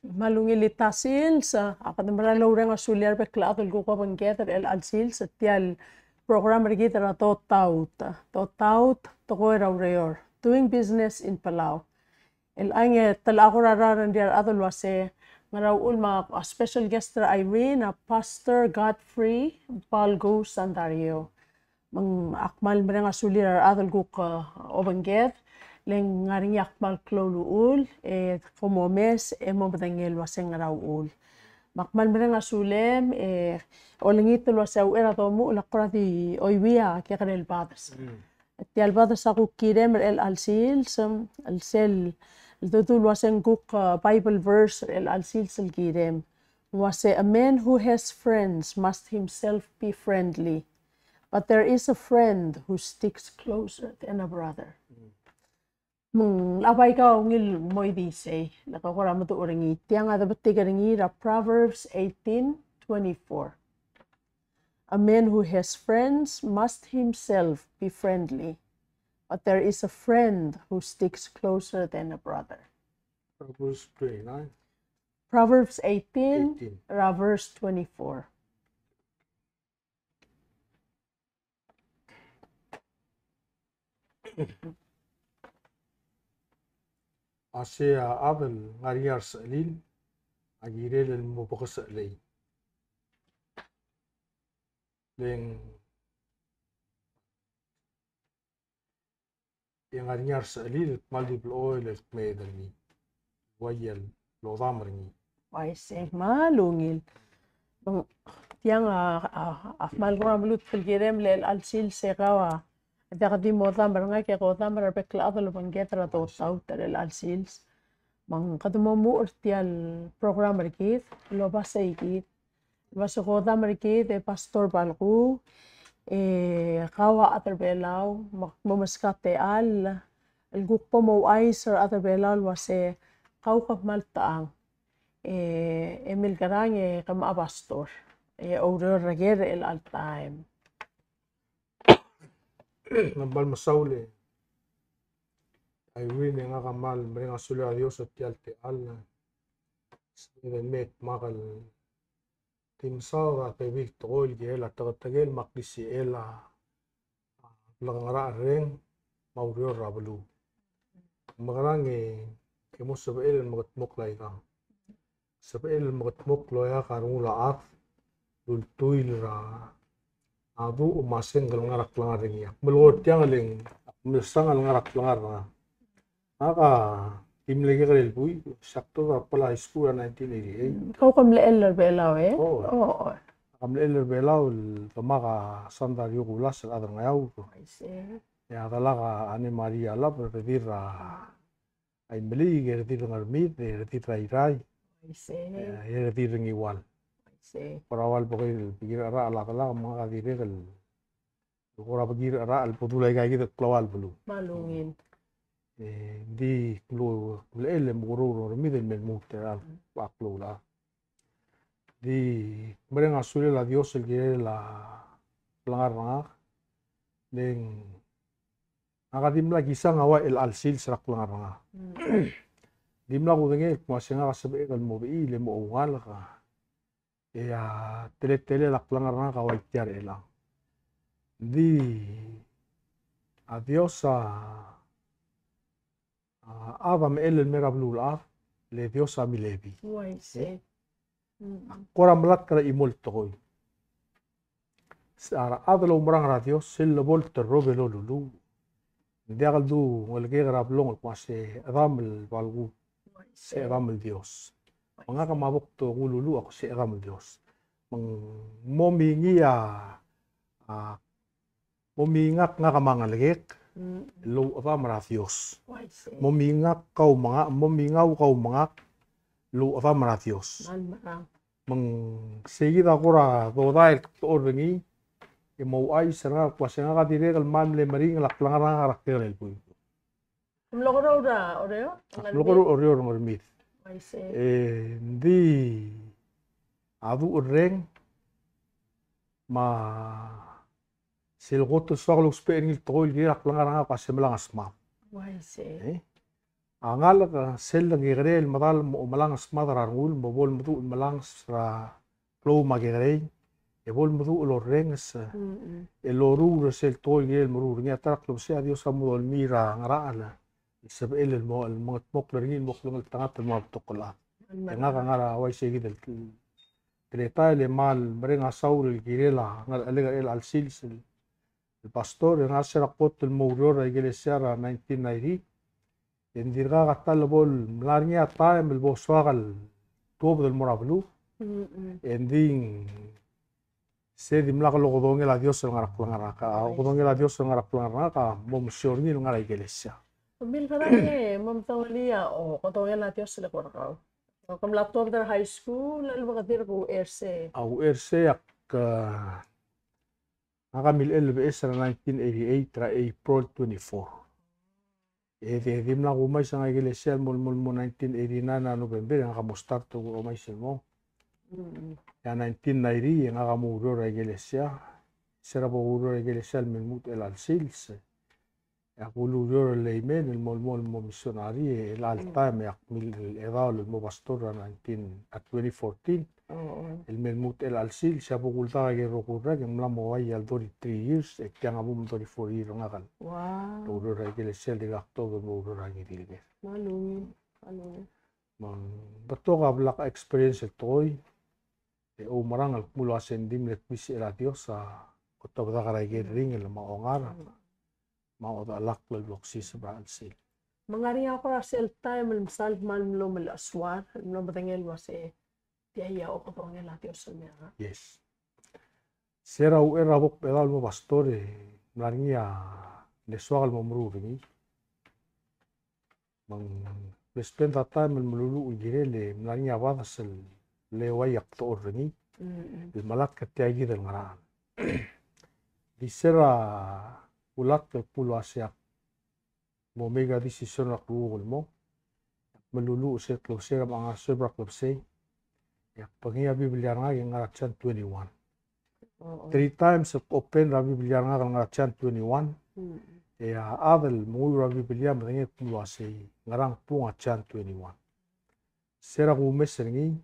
malungilitasil sa akademra lawrang asulyar bekla atul ko pangketer el alsil setial program regiter tot taut tokoy rawreyor doing business in Palau el ange talakuraran diar atul wase ngaraw ulma a special guest Irene a Pastor Godfrey Balgo Sandario mang akmal mereng asulyar atul ko obangket leng ngaring yakmal kloluul komomes mo badangel waseng raul makmal mereng asulem olengit wasau era tomu la qrati oiwia kekrel badas tial badas aku kirem el alsil sam alsel tutul waseng kuk bible verse el alsil sel kirem wase a man who has friends must himself be friendly, but there is a friend who sticks closer than a brother. Abay ka ngil moy di say nakakora mo to orangi tiang ada batigaringi ra Proverbs 18:24. A man who has friends must himself be friendly, but there is a friend who sticks closer than a brother. Proverbs 29. Proverbs 18. Ra verse 24. Asya abel ngariar salil agirel el mubaqas lay leng yang ngariar salil multiple oil el kmedalni wayel lodamrni Why say malungil tiang afmal gram lut filgirem lel alsil segawa Daqdi moda barangay kaya kota marabekla atol banggetra to sauter el alsils mang kadmo mu urtial program rikit lo basa ikit basa kota marikit pastor balgu kawa aterbelau mamaskate al el gukpo mo aiser aterbelau wase kau kap maltaang emil garang kam abastor order rager el altaim nambal masaule Irene nga kamal mereng asule a Dios atial te alna sine met makal timsawa te victoil gela tagatagel makdisi ela langara reng maurio rablu magarange kemo sabel magat mok laiga sabel magat mok loya karula af dul tuil ra adu umaseng ngarak langar ringia melot yang ling mesang ngarak langar na aka tim lagi kerel bui sakto pala school 1988 kau kam le eller belau oh kam le eller belau tamaka sandar yugulas adar ngayau ya talaga ane Maria la perdira ay meli gerdir ngarmit gerdir rai ya gerdir ngiwal Perawal pokoknya pikir ara ala kala mga kadirel kora pikir ara al potulay kay kita klawal bulu malungin di klo le muguro midel men muteral aklo la di mereng asule la Dios el que la plangar nga deng akadim la kisang awa el alsil serak plangar nga dimla ko denge kumasenga kasabe kal mo bi le mo ungal ka ya tele la plangar nga kawai tiar elang di adios ava me el merablul af le Dios a mi levi kora melat kara imol tokoy sara adlo umrang ra Dios sel bol terrobe lo lulu dia kaldu ngolge grab long pase ramel balgu se ramel Dios mangaka mabok to ngululu ako se ramel Dios mang momingia momingak nga kamangalgek lo ram ra Dios momingak kau mga momingaw kau mga lo ram ra Dios mang seguida kora dodai ordengi e mau ai sanga kwasenga ka dire kal man le maring lak langara karakter el pui logro ora oreo logro oreo ngormit di adu reng ma silgoto soglo sperngil toil gi lak langara ka semelang asma Angal ka sel lagi gre madal mo malangas madara ngul mo bol mudu malangas ra flow magere e bol mudu lo rengs e lo ru sel tol gel muru nya tarak lo se adios amu al mira ngara ala sab el mo al mo mok lergin mok lo tangat mo tokola nga ngara wai se gidel treta le mal brenga saur el girela ngal alega el al silsil el pastor nga sera pot el mourior iglesia 1990 Indirga gatal bol larnya time el boswagal tob del morablu ending se dimla ko godong el adios el ngarak langaraka godong el adios el ngarak langaraka mom shorni el ngarak iglesia Bil kadang mam tawaliya o katong el adios le korakaw. Kam laptop der high school al bagadir ko erse. au erse ak akamil el bes 1988 tra April 24 dimna umay sa nga iglesia mo 1989 na November nga kamostar to umay mo. Ya 1990 nga kamuro ra iglesia. Sera po uro ra iglesia min mut el alsils. Ya kuluro le imen el mo misionari el alta me akmil el edal mo pastor 2014. El menmut el alsil siya po kulta kay rokura yang mlamo ay al 3 years e kaya nga mo 24 years nga kan. Wow. Uro ra iglesia di October mo uro ra gidilbe. Malumi. Man bato ka black experience toy e o marang al mulo asendim let bisi el adios sa koto ba ka ra ring el maongar. Mao da lak lal bloksi sa alsil. Mangari ako ra sel time el misal man lo mel aswar no batengel wase tiaya o katong el adios mera. Yes. Sera u era bok pedal mo pastore mlaringia lesuagal mo mruringi. Mang spend that time el mululu ugirele mlaringia vadas el lewayak to orringi. El malat katiagi del ngaran. Di sera ulat ke pulo asiak mo mega decision ak luol mo. Melulu set lo sera mga sebrak lebse. Ya pengia Biblia nga yang ngaratsan 21. 3 times open ra Biblia nga ngaratsan 21. Ya adel mo ra Biblia mengit pulo asi ngarang punga chan 21. Sera ku mesengi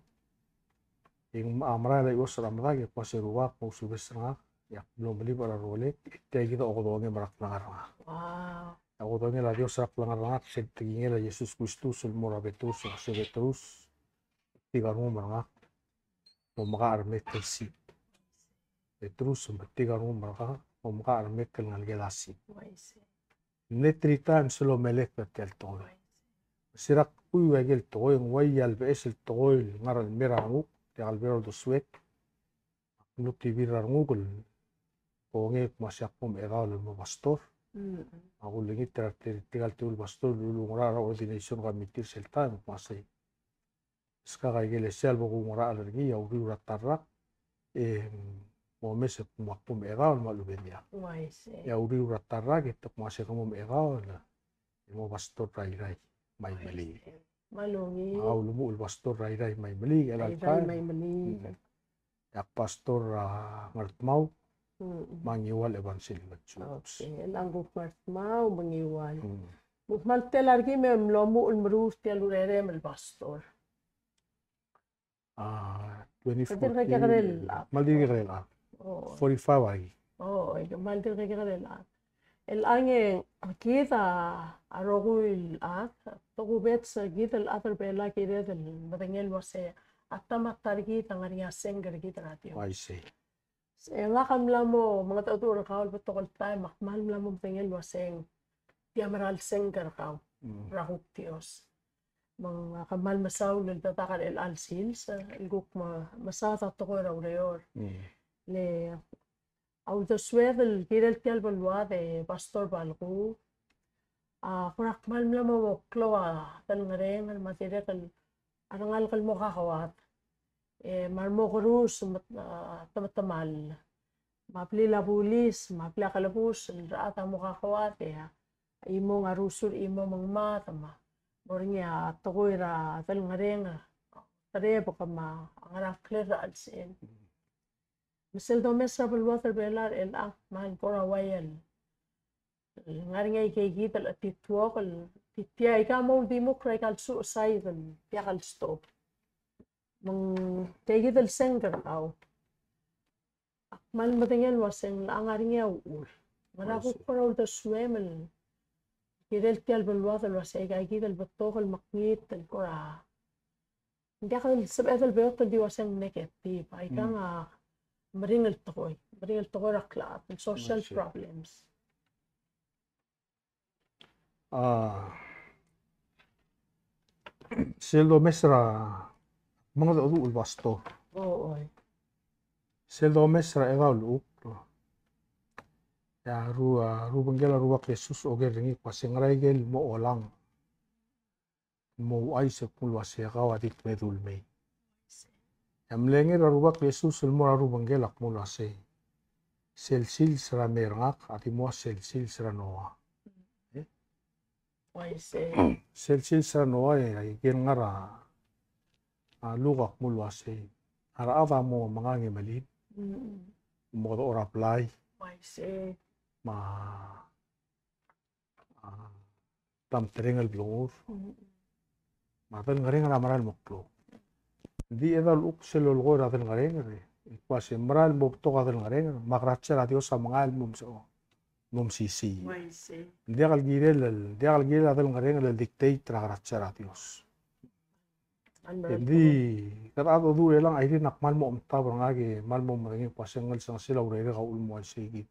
ing amra la yos ramra ke paseruwa ko subesra ya belum beli para role te kita okodonge marak nangaranga. Wow. Okodonge la Dios rak nangaranga sentinge la Yesus Kristus el morabetus se betus tigaru maranga momaka armet si Petrus tigaru maranga momaka armet kel ngalgelasi. Ne 3 times lo melek tel toy. Sirak kuy wagel toy wayal bes el toy ngaral merangu te albero do suet. Nuti virar ngugul Ponge masyak mo meral mo pastor. Ako lagi tigal tul pastor dulu ngara ordination kamitir seltan masay. Ska kay gelesel mo ngara alergi ya uri ratarak mo mesep mo meral malubenya. Ya uri ratarak itu masay mo meral mo pastor rai may mali. Malungi. Ako lumu pastor rai may mali Rai may mali. Ya pastor ngartmau mangiwal evangelical church. Okay, langguk mau mangiwal. Mukmal telargi mem lomu ulmrus telurere mel pastor. 2014. Maldi gerela. 45 lagi. Oh, maldi gerela. El ange kita arogul at togubet sa gital atar bela kire del matengel wase atamat targi tangaria senger kita ratio. I see. Nga kamlamo mga tautur kawal patokol tayo makmal mlamo tingel waseng tiamaral senger kaw rahuk tios mga kamal masaw ng tatakal el alsil sa ilguk masaw tatoko raw rayor le auto swedel kirel tial balwa de pastor balku kurak mal mlamo wokloa tan ngareng al material arangal kal mo kakawat marmo kurus tamatamal mapli la pulis mapli kalabus rata mo kakawate imo nga rusul imo mangma tama moringa tokoira tal ngarenga tare baka ngara clear alsin misel do mesra bal water belar el mal pora wayel ngaringa kay gital atitwok Titia ika mau di mo kray kal suicide tiya kal stop. Mang tegi del senger au. Akmal matingel waseng langaring ya ul. Mara ko parol da swemel. Kidel tial balwa del waseng ay kidel batog el maknit el kora. Hindi ka sabay del beot di waseng negative. Ay ka nga maring el tokoy raklat and social problems. Seldo mesra mga do ul basto. Oo. Seldo mesra ega ul ya ru bangela ru Jesus oge ringi pasengrai gel mo olang mo ai se pul wase ga wadit medul me am lenge ru Jesus mo ru bangela mo wase selsil sra merngak ati mo selsil sra noa selsil sra noa ya gen ngara lugak mo wase ara ava mo mga ngemalin mo do ora play ma tam terengel blur ma tan ngareng ramaral moklo di edal uk selol gora tan ngareng re pas emral bob to gadal ngareng magracha radio sa mangal mum sisi dia kal girel adal ngareng el dictate ragracha radios jadi kata du elang airi nakmal mo umta barangage mal mo maringi pasengal sang sila urere ka ulmo sigi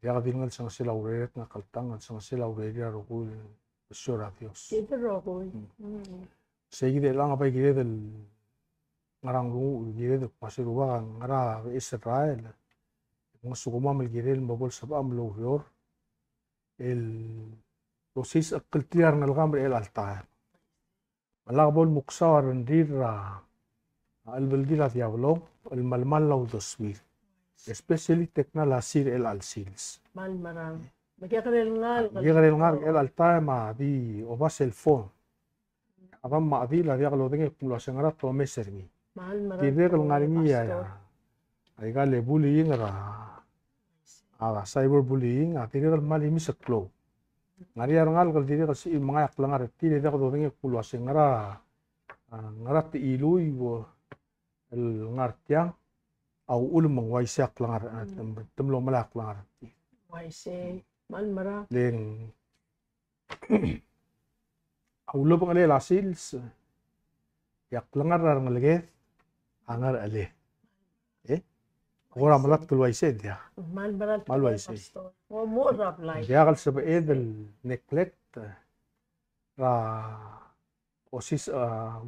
ya kadingal sang sila urere nga kaltang sang sila urere rokul sura Dios Kita rokul sigi de lang apa gire del ngarang lu gire de pasiruwa ngara Israel mga suguma mal gire mabol sabam lo yor el dosis akiltiar ngalgam el altar malakbol muksawar ndir albaldila diablo el malmal law doswir especially teknalasir el alsils mal marang Magyakarel ngal el altar ma di obas el phone abam ma di la diaglo de pulo sengara to mesermi mal marang di de ngaringi ya ay gale bullying ra cyber bullying ati de mal imi seklo ngari ngal gal di de si mga aklangar ti de ko de pulo sengara ngara ti ilui wo el ngartiang au ulum waisi aklangar temlo malak aklangar waisi mal marang leng aulo pang ale lasils yak langar ngalge angar ale ora malat tul waisi dia mal marang mal waisi o mo rap lai dia gal sabe edel neglect ra osis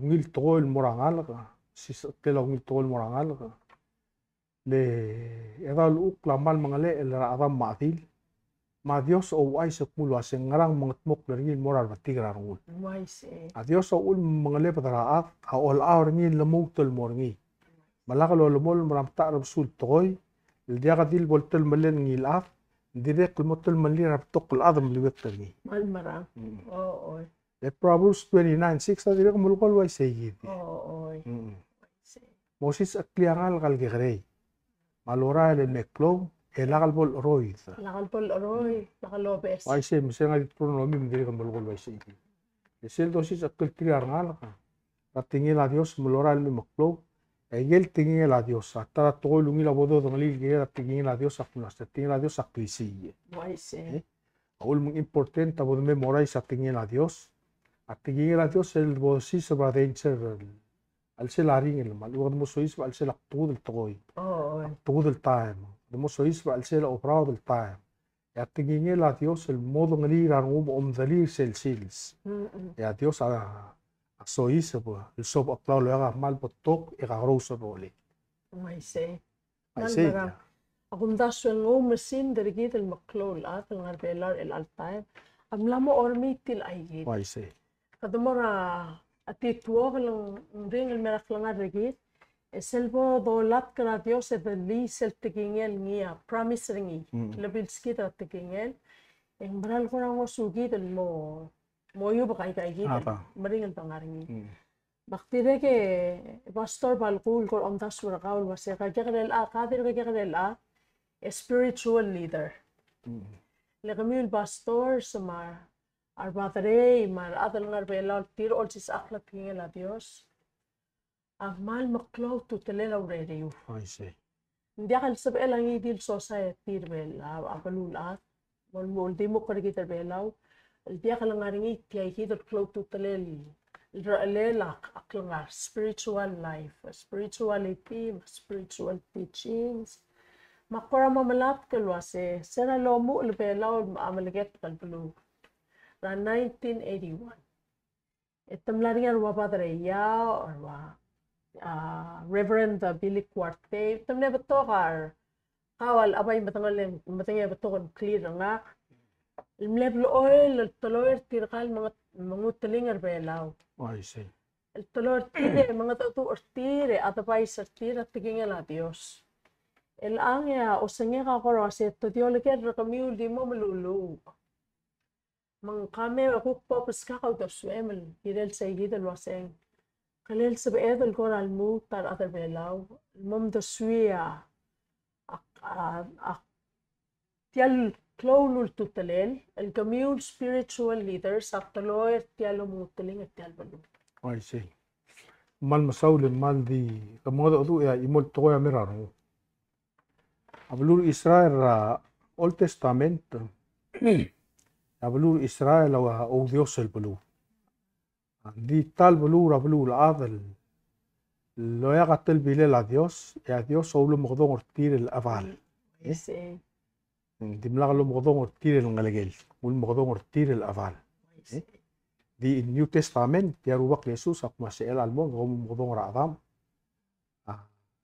ngil tol morangal ka sis telo ngil tol morangal ka le edal uk lamal mangale el ra adam matil ma Dios o ay sa pulo aseng ngarang mangatmok ngil moral batigra ngul waisi Dios o ul mangale pataraat a ol awr ngil lamuk tol morngi malakal ol mol maramta rabsul toy el dia gadil boltel malen ngil af direk motel mali rap tokul adam liwet ngi mal marang oo le Proverbs 29:6 direk mulkol way sayid oo Moses akliangal kal gegrey malora le mekplo elakal bol roid lakal pol roy nakalobes way say misenga pronomi direk mulkol way sayid esel dosis akil triarngal ka patingil a Dios mulora le mekplo egel tingil a Dios atara tolungi la bodo dongali gera tingil a Dios akunas tingil a Dios aklisi waisi aul mung important tabod memorai sa tingil a Dios at tingil a Dios el bosi sa badencer al selaring el mal wad mo sois al selak tud el toy oo tud el time mo sois al sela obrado del time ya tingil a Dios el modo ngali ranum dalir sels ya Dios a sois el sob aplau lo aga mal potok e garoso role waisi ay mal say marang akum daswen ngo mesin derigit el maklol at el ngarbelar el altair amlamo ormitil aigit ay say kadumora ati tuog lang ring el meraklangar regit eselbo dolat kana Dios e li sel tingel ngia promise ringi lebil skita tingel en bral ko rango sugit el mo yu bakay git maring el pangaringi baktire ke pastor balkul ko amda surakaul wase ka jagrel a kadir ka jagrel a spiritual leader lekamil pastor sama Arbatare mar adal ngar bela tir ol sis akla pingela Dios. Amal maklaw tu telela ureriu. I see. Hindi akal sab elang idil society bela abalulat. Mol di mo pergi terbelaw. Hindi akal ngaringi tiay hidot klaw tu telel. Lela aklangar spiritual life, spirituality, spiritual teachings. Makora mamalap kalwase. Sera lomu ulbelaw amalaget kalbulu. Ra 1981. Itamlaringan wapadare ya or Reverend Billy Cuarte. Tamne beto kar kawal abay matangay beto kon clear nga. Imleb oil toloy tirkal mga telingar belaw. I see. El tolor tire mga tatu ortire atapay sa tira tigingin a Dios. El angya usangya ka koro kasi to dioleket rakamiul di mo malulu. Mang kame ako popes kakaw to swemel hirel sa hidel waseng. Kalel sa beedel ko almu tar atar belaw. Mom to suya tial klonul tutalel el kamiul spiritual leaders at toloy tialo muteling at tial balu. I see. Mal masaulin mal di kamoda tu ya imol to ya miraro. Ablur Israel Old Testament. Ablur Israel o Dios el bulu. Di tal bulu rablu adel. Lo ya gatel bile la Dios ya Dios solo mogdon ortir el aval. Sí. Di mlagalo mogdon ortir el ngalegel. Ul mogdon ortir el aval. Di New Testament dia rubak Yesus ak masel almo ngom ngom radam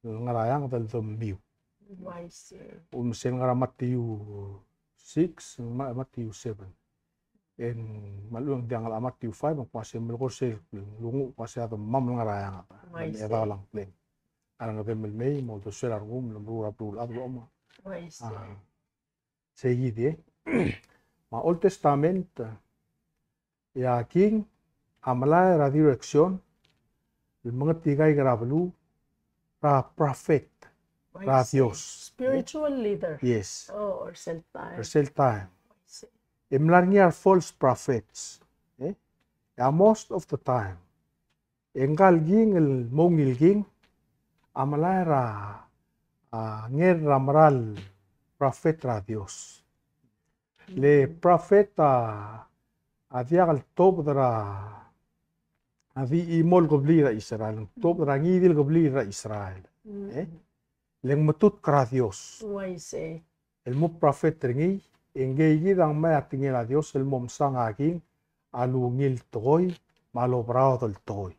ngarayang dal miu sen ngara Matthew 6 Matthew 7 en malung dia ngala Matthew 5 ak masel melkosel lungu pasel adam mam ngarayang ya dalang plen arang ngabel mei mo to selar ngum lembru rapul adlo seguidi ma Old Testament ya king amala ra direction mga tigay grablu ra prophet ra Dios Spiritual leader. yes Oh, or self time. time imlar niya false prophets ya most of the time engal ging el mongil ging amala ra nger ramral prophet ra Dios le profeta Adia al top dra adi imol gobli ra Israel top dra ngidil gobli ra Israel leng matut kra Dios el mo prophet ringi engei gidang ma atingel a Dios el mom sang aking alungil toy malo brao tol toy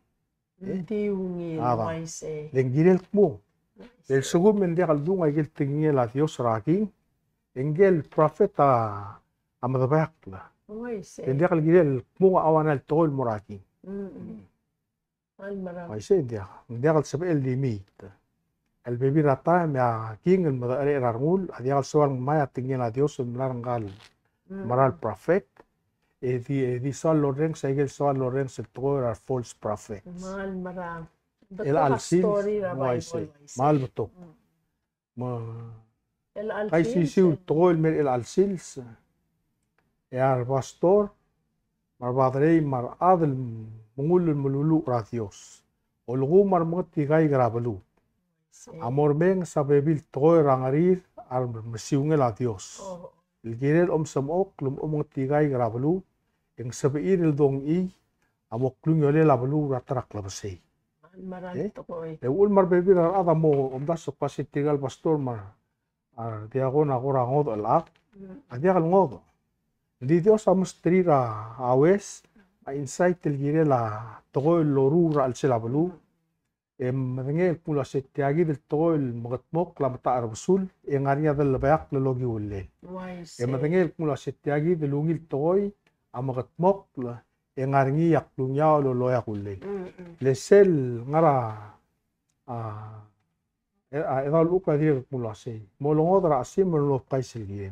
diungil leng gidel mo el sugum men dia kaldung agil tingel a Dios raking engel prophet amadabak la India kal gidel munga awanal tol moraki. Ay se India kal sabel di meet. El baby rata ya king el madare rangul adia kal sawang maya tingin a Dios mlaranggal maral prophet di sal loren segel sal loren se tol false prophet. Mal marang. El alsil mal beto. El alsil. Kay sisiu tol mer el alsils. Ya pastor marbadrei mar adel mungul mululu ra Dios olgu mar mati gai grabelu amor beng sabebil toy rangarir ar mesiungel a Dios el girel samok lum mati gai grabelu eng sabeir el dong I amok klung yole la belu ratrak labase e ul mar bebil ar adamo das pasit tigal pastor mar diagon agora ngod alak adiagal ngodo Di Dios amos trira awes a insight el gire la todo el lorura al selablu madenge pula setiagi del todo el magatmok la mata arbusul en área del bayak lo logi ulle madenge pula setiagi del ungil toy a magatmok la en arngi yak lunya lo loyak ulle le sel ngara edal uka dir pula se molongodra asim lo kaisil gire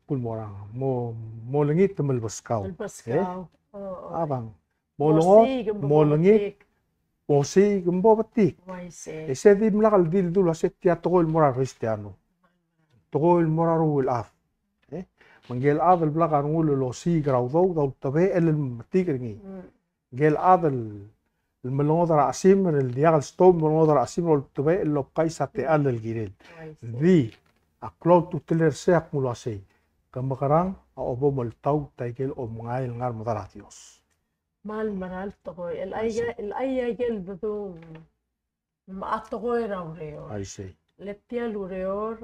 pul morang mo lengit temel baskau abang mo lengit mosi gembo batik ese di mlakal dil dulu aset ya togol morar cristiano togol morar ul af Manggil adal belakang ngulu lo si grau dau tabe el matik ringi. Gel adal الملغوضة عسيم الدياغ الستوم الملغوضة عسيم والتباء اللي بقاي ساتي آل الجيرين ذي أقلو تتلر سيق ملاسي كمقران أو أبو ملتاو تايجل أو مغاي الغار مدراتيوس مال مرال تقوي الأي جل بدو ما تقوي راوريو أي شيء لبتيا لوريور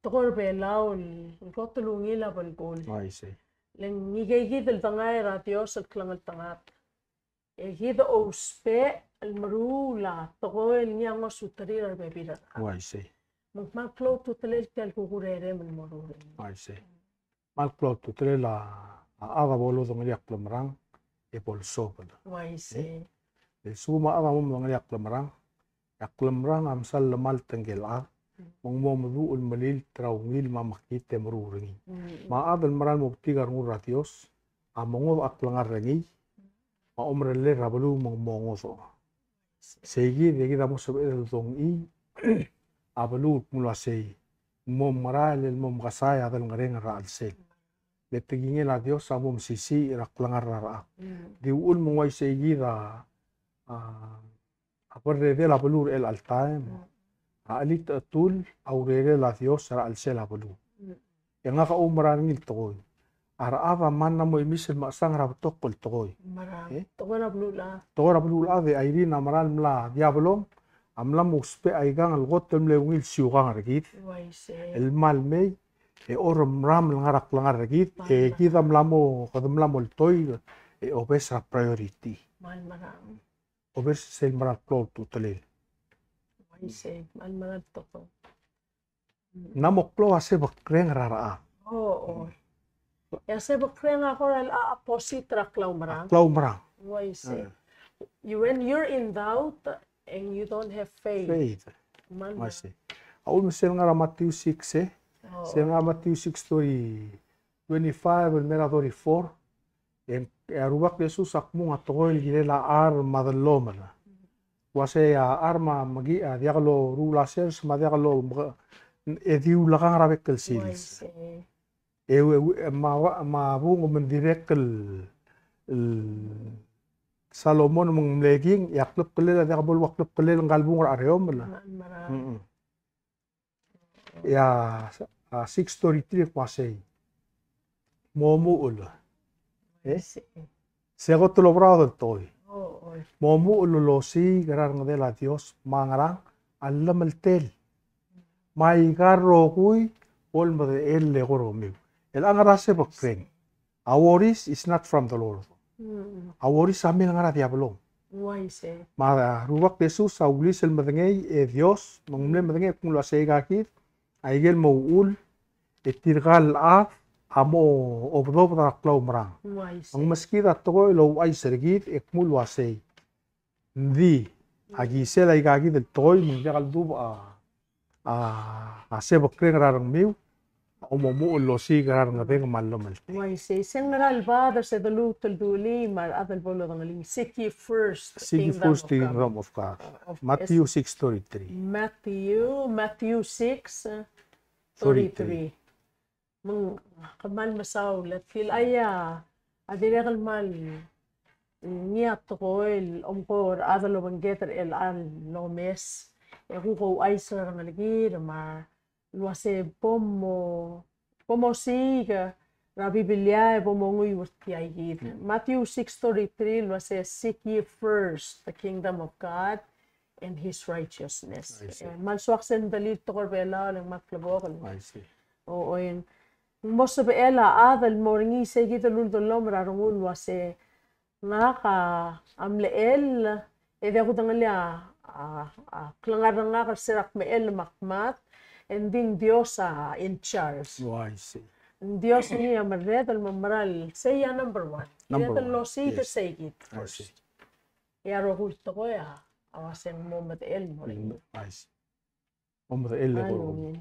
تقول بيلاو الروتلوني لا بالقول أي شيء لأن يجي التنغاي راتيوس الكلام التنغات يجي أوسبي المرولا تقول نيانغو سوتري ربيبيرا أي شيء ما كلو تتلل تلكوغوريري من مروري أي شيء ما كلو تتلل هذا بولو دمري أقل مران يبول سوبل أي شيء السوما هذا مم دمري أقل مران أمسال لمال تنجل مو مذو المليل تراويل ما مخيت تمرورني ما هذا المران مبتيغر نور راتيوس أمغو أقل غرني ما عمر اللي رابلو مونغوزو سيجي ديجي دا مصب إذا دونغي أبلو ملاسي مم مرال المم غساي هذا الغرين الرأل سيل لتجيني لا ديوس أبو مسيسي رقلنا الرأ دي أول موي سيجي دا أبرر دي لابلو الالتايم أليت أطول أو ريري لا ديوس رأل سيل أبلو ينغا أمران نيل Ara mana mo imisel masang rabtokol toy. Togora blula. Togora blula de airi na maral mla diabolom. Amla muspe aigang al gotem le wil siugang regit. El mal mei e orom ram ngarak langar regit e kita mlamo kadam mlamo toy e obes priority. Mal maram. Obes sel maral plot tu tele. Mal maral toko. Namok plo ase bakreng rara. Oh. Ya saya berkreang aku rela aposit raklau merang. Raklau merang. Why say? When you're in doubt and you don't have faith. Faith. Why say? Aku mesti ngara Matthew 6 Saya ngara Matthew 6 story 25 and mera 34. En arubak Yesus akmu ngatoil gile la ar madalomana. Wase ya arma magi dia kalau rula sel sama dia kalau ediu lakang rabek kel silis. ما بو من ديريك سالومون من ملاجين يقلب قليل هذا قبل وقلب قليل نقلبون عليهم ولا يا 633 قاسي مومو ولا سيغوت لو برادر توي مومو ولا لو سي غرار ندلا ديوس ما غران علم التل ما يغارو كوي ول مده ال غرومي El angarase bakring. Aworis is not from the Lord. Aworis amil ngara diabolom. Why say? Ma ruwak Jesus aulis el madengay e Dios mangmle madengay kung la seigakit aigel mauul etirgal amo obdo para klaw marang. Ang maskida toy lo ay sergit ekmul wasay. Ndi agisel ay gagit el toy mangjakal dub se bakring rarang miu. Umumu ulosi garar ngabeng mallomal. Why say? Sengal father said the loot to do mar adal bolo dangaling seek ye first. Seek ye first the kingdom of God. Matthew 6:33. Matthew 6:33. Mang kamal masaw lat fil aya adiregal mal niat toil omkor adalo bangeter el al lomes. Ego aisra ngaligi ma luase pomo siga la Biblia e pomo ngui urtiaigid. Matthew 6:33 luase seek ye first the kingdom of God and his righteousness. Malsuak sen dalit to korbela ng maklabokal. O en moso beela adal moringi segit lululom rarungul luase ngaka amleel e de kutangalia klangaranga serak meel makmat. And then Dios in charge. I see. Dios niya marred al mamaral. Say number one. Number one. Lo si yes. Say it first. Ya rohul to ko ya. Awasen mo el mo. I see. Mo el ko.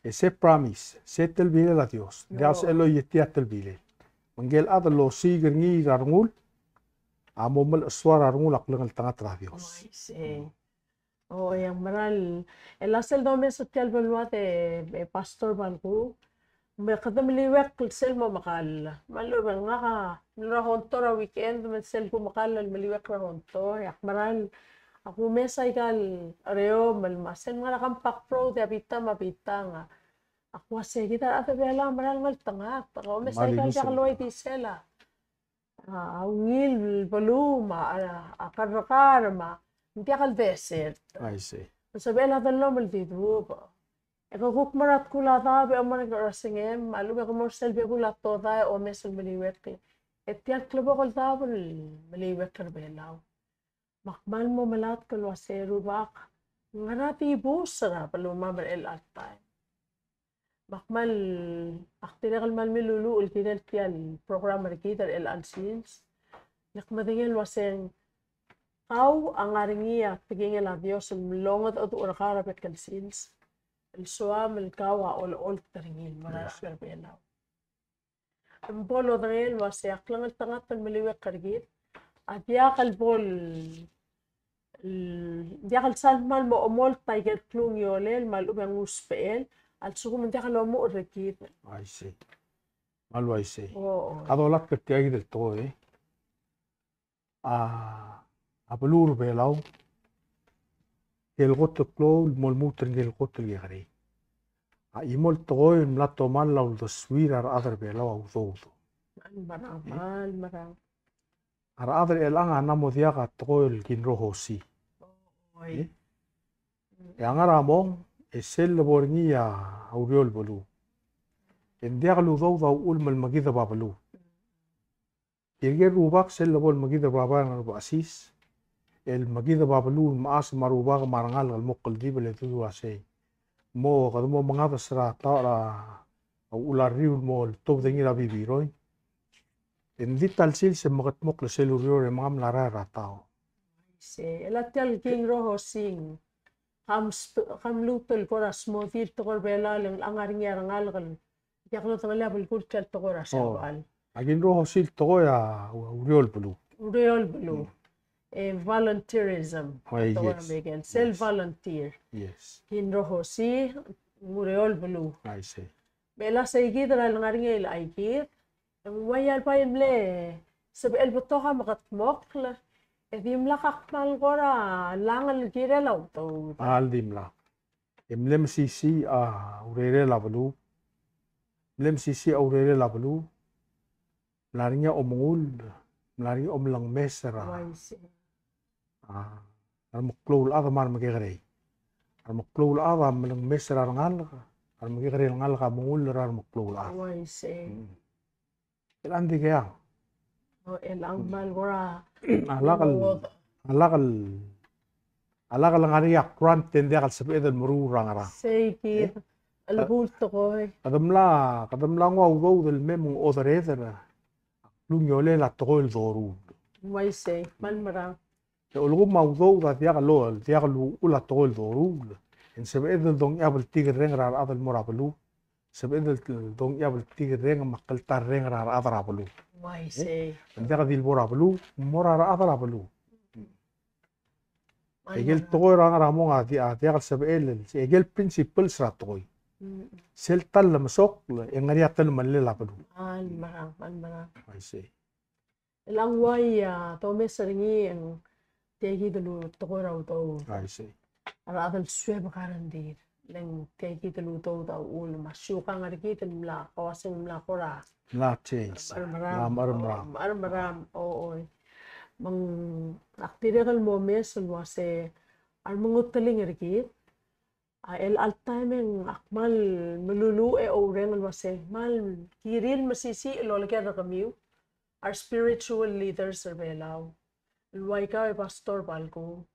Ese promise. Settle bile la Dios. Dios elo yetiatel bile. Mangel ada lo si ngi garngul. Amo mal aswar arngul aklang tanga tra Dios. I see. O yang maral el asel do mes tial belwate pastor balku me kadam liwek sel mo makal malu nga ra honto ra weekend men sel ko makal maliwek ra honto yak maral aku mesa igal reo mal masen nga kampak pro de habita mabita nga aku ase kita ate bela maral ngal tanga ako mesa igal jak loy di sela ngil baluma akarrakar ma hindi akal desert. I see. Sabela dallo mal diduba. Eko kuk marat kula tabi amar rasingem malu be komor selbe kula toda o mesel meliwek. Etiak klubo kol tabul meliwek belau. Makmal mo malat kol waseru bak. Ngarati busra paluma ber el altai. Makmal aktire kal mal milulu ultinel tial program kita el ansils. Nakmadingel waseng kau angaringia tigingel a Dios longot at urakara pet kansils. El suam el kawa ol taringil mara berbelaw. Ang bolo dangel wase aklang el tangat al maliwek kargit. Adiak al bol diak al salmal mo omol tiger klung yolel mal ubang uspeel al sukum diak al omo rekit. I see. Malu I see. Oo. Adolat ketiagi del to apelur belau el goto klo mol muter ngel goto gari imol toy mlato mal laul do swira other belau au todo Marang. ar other elanga namo diaga toy kin roho si Oi. yang aramong esel bornia auriol bolu en diaglu do da ul mal magida babalu irger rubak sel bol magida baba ngal asis el magida babalu maas marubak marangal al mokol di bele tu ase mo kad mo mangata sra ta ra ular riu mo top de ngira bibiroi en dital sil se magat mok le sel rio re mam lara ra tao Se elatel king roho sing ham lutel kora smoothie to kor bela leng angaringia rangal kal yaklo tangala bul kurtel to kora shabal agin roho sil to ya uriol bulu real blue volunteerism Why, to kora yes. megan self volunteer yes kin roho si real blue I say bela sayigid ra langaringia il aikid wayal pa imle sabel butoka makatmok Edim la kakmal kora langal kire law to. aldim la emlem sisi urere la bulu lem sisi urere la bulu larinya omul lari omlang mesera ar muklul ada mar magigre ar muklul ada melang mesera ngal ar magigre ngal ka mungul ar muklul ada Waise. elandi kaya Elang mal kora. alakal ngari yak rant tende akal sabi edel muru rangara Seikir. Alabul to koy. kadamla ngwa ugo del memung odaredera lung yole la togol doru Waise. Mal marang. te ulgu ma ugo da tiaga lu ula togol doru en sabi edel dong yabel tigre rengra adal morabelu sabi edel dong yabel tigre renga makal tar rengra adara belu Waise. tiaga dil morabelu morara adara belu egel togoy rangara monga tiaga sabi egel principles ra togoy sel tal masok engari atal malle la belu Mal marang. I see Elang waya to mesaringi ang tegi dulu to kora to. I see Ara adal suwe bakarandir. Leng tegi dulu to da ul masyuka ngariki mla kawasing mla kora. la change Maram. Oo. Mang aktiregal mo mesel wase armangutaling ergit. El altaimeng akmal melulu oreng wase mal kiril masisi lolga na kamiu. Our spiritual leaders are belaw. Luwaika pastor balko.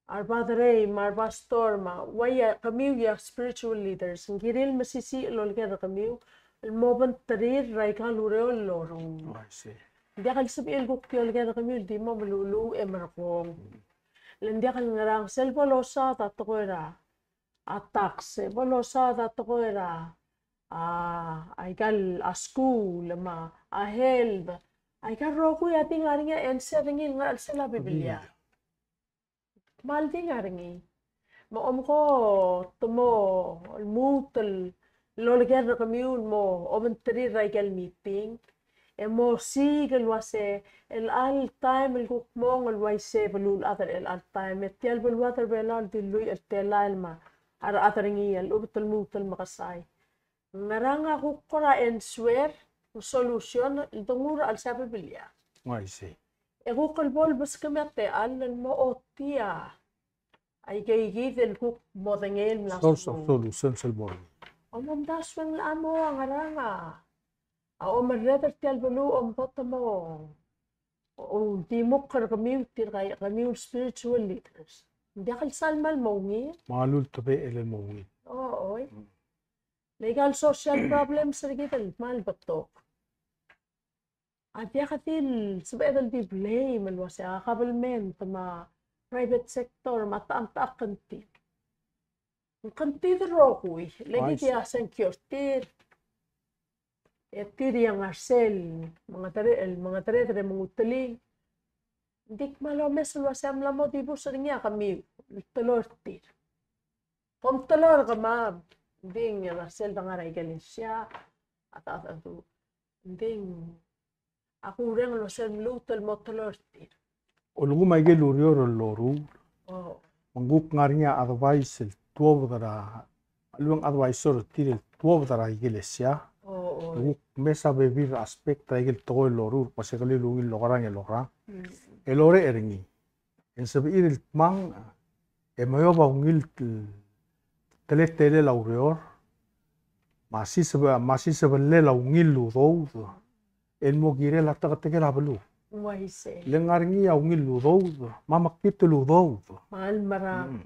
Our padre, mar pastor ma waya kamiu ya spiritual leaders. Kiril masisi lolga na kamiu. El moban tarir raika lureo lorong. I see Hindi akal sabihin ko lolga na kamiu di mo melulu emarkong. Hindi akal ngarang selbolosa tatokoira. Attacks bolosa tatokoira. Aikal a school ma a health aikal roku ya tingaringa ense ringi ngal sela biblia mal tingaringi Maom ko tumo almut lo leger kamiun mo omentri raigal meeting emo sigal wase el al time el gukmong el waise belul other el al time etial bel water belal dilui el telal ma ara atheringi el ubetul mutul makasay ngaranga kukora en swear solution el tungura al sabi bilya I see. e gukol bol bas kamete al mo otia ay kay el kuk modengel Source of nasu solution sa board. omam daswang la mo ang aranga o marreter tial belu om potamo o timok kami spiritual leaders hindi akal salmal mongi Malul tabi el mawin. oo legal social problems rigital mal batok at yakatil sabedal di blame alwasa kabalmen tama private sector mataang kanti kanti rokuy lagi dia security tiri yang arsel mga tare mengutali dik malo mesel wasam lamo di busnya kami telur tir kom telur kama ding yang arsel tangaray galisya at tu ding aku reng lo sen lutel mo telur tir Olugu may gelurior loru. oh Mangguk ngarinya advice el tuwa dara luang advisor tiril tuwa dara iglesia. oh Guk mesa bebir aspek taigil togo loru pasekali lugil lokarang elora. Elore eringi. En sabi iril mang emayo ba ungil tele laurior. Masih sebelah laungil ludo. El mo gire la takateke la belu. waise Lengaringi ya ungil ludo. Mamakit ludo. mal marang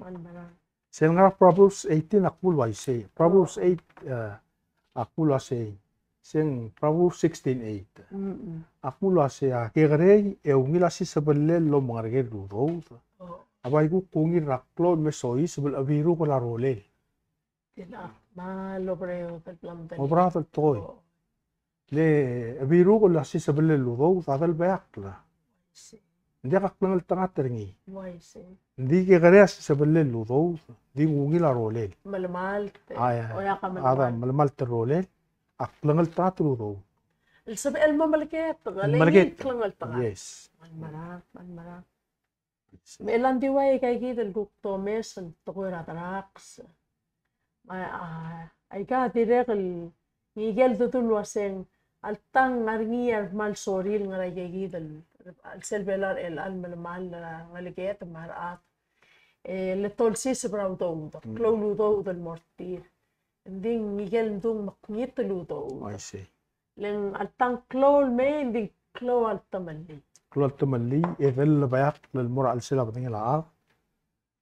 Sen nga Proverbs 18 akul waise. Proverbs 8 akul wase. Sen Proverbs 16:8. Akul wase kegre e ungil asi sebelah lo mangarge ludo. Abay ko kungir raklo me soi sebel abiru ko la role. tila malo preo tatlam Obrata toy. Le abiru ko la si sebelah ludo tadal bayakla. Hindi kaklangal tanga teringi. waise Hindi kegre asi sebelah ludo. Di ungil la role. malamal Ay, oya ka ada malamal terole. Aklangal tanga ludo. السبق المملكات المملكات. كلام الطغى Yes. المرا ميلان دي واي كاي كيد الجوكتو ميسن تقول راكس ما اي كا تيرقل يجل تدل وسين التان نرغير مال سوريل غرا كيد السلبلار الالم مال غلقيت مرات لتولسيس براو دو كلو دو المورتير دين يجل دون مقنيت لو دو I see. لأن التان كلول مين دي كلو التملي Kalau temalli evel bayak lel mura al sila batingi la ar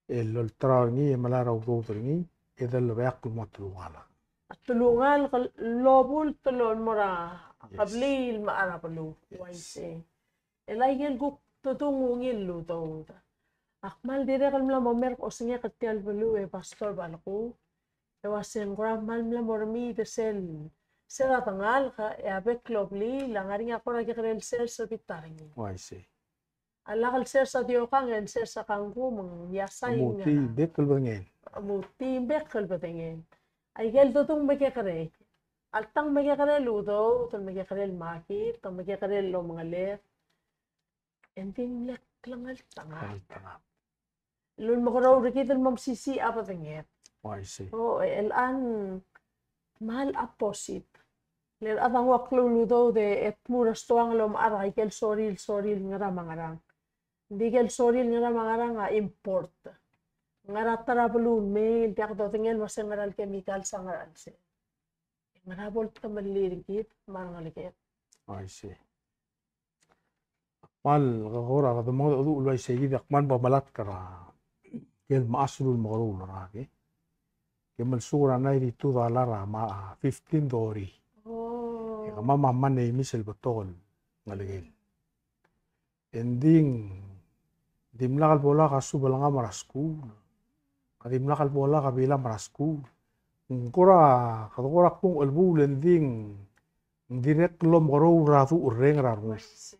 el trawngi malara ugo tringi evel bayak matlu wala. التلوغال اللوبول تلون مرا قبلي المعرا بلو وايسي إلا يلقو تدونغو يلو دودا أكمل ديريق الملا ممير قوسنيا قتيال بلو باستور بالقو يواسين قرام مال ملا مرمي دسل سيرا تنغال يابك لوبلي لانغارين أقورا كيقريل سيرسا بيتاريني I see. Alakal sirsa diokang sirsa kangku mengyasai Muti dekal bangin. muti bekal batengin ay gel tutung megekare altang megekare ludo tong megekare maki tong megekare lo mangale ending lek lang altanga lun makaraw rikit mamsisi apa tengit I see. oh elan mahal opposite ler atang waklo ludo de etmuras tuang lom aray kel soril ngaramang Digel soril nga mangarang import. Ngara tarabulun mail tiak do tingel masang ngaral chemical sa ngaral se. Ngara bol tamalirigit marang alikit. I see. Mal gahora kada mo adu ulai segi akman babalat kara. Kel maasulul magru lagi. Kemal sura nai di tu dalara ma 15 dori. Oh. Eka mama mane misel botol ngaligil. Ending dimlakal bola kasu balanga marasku. Dimlakal bola kabila marasku. Kora kung albu lending direct lom karo ratu ureng rarmus.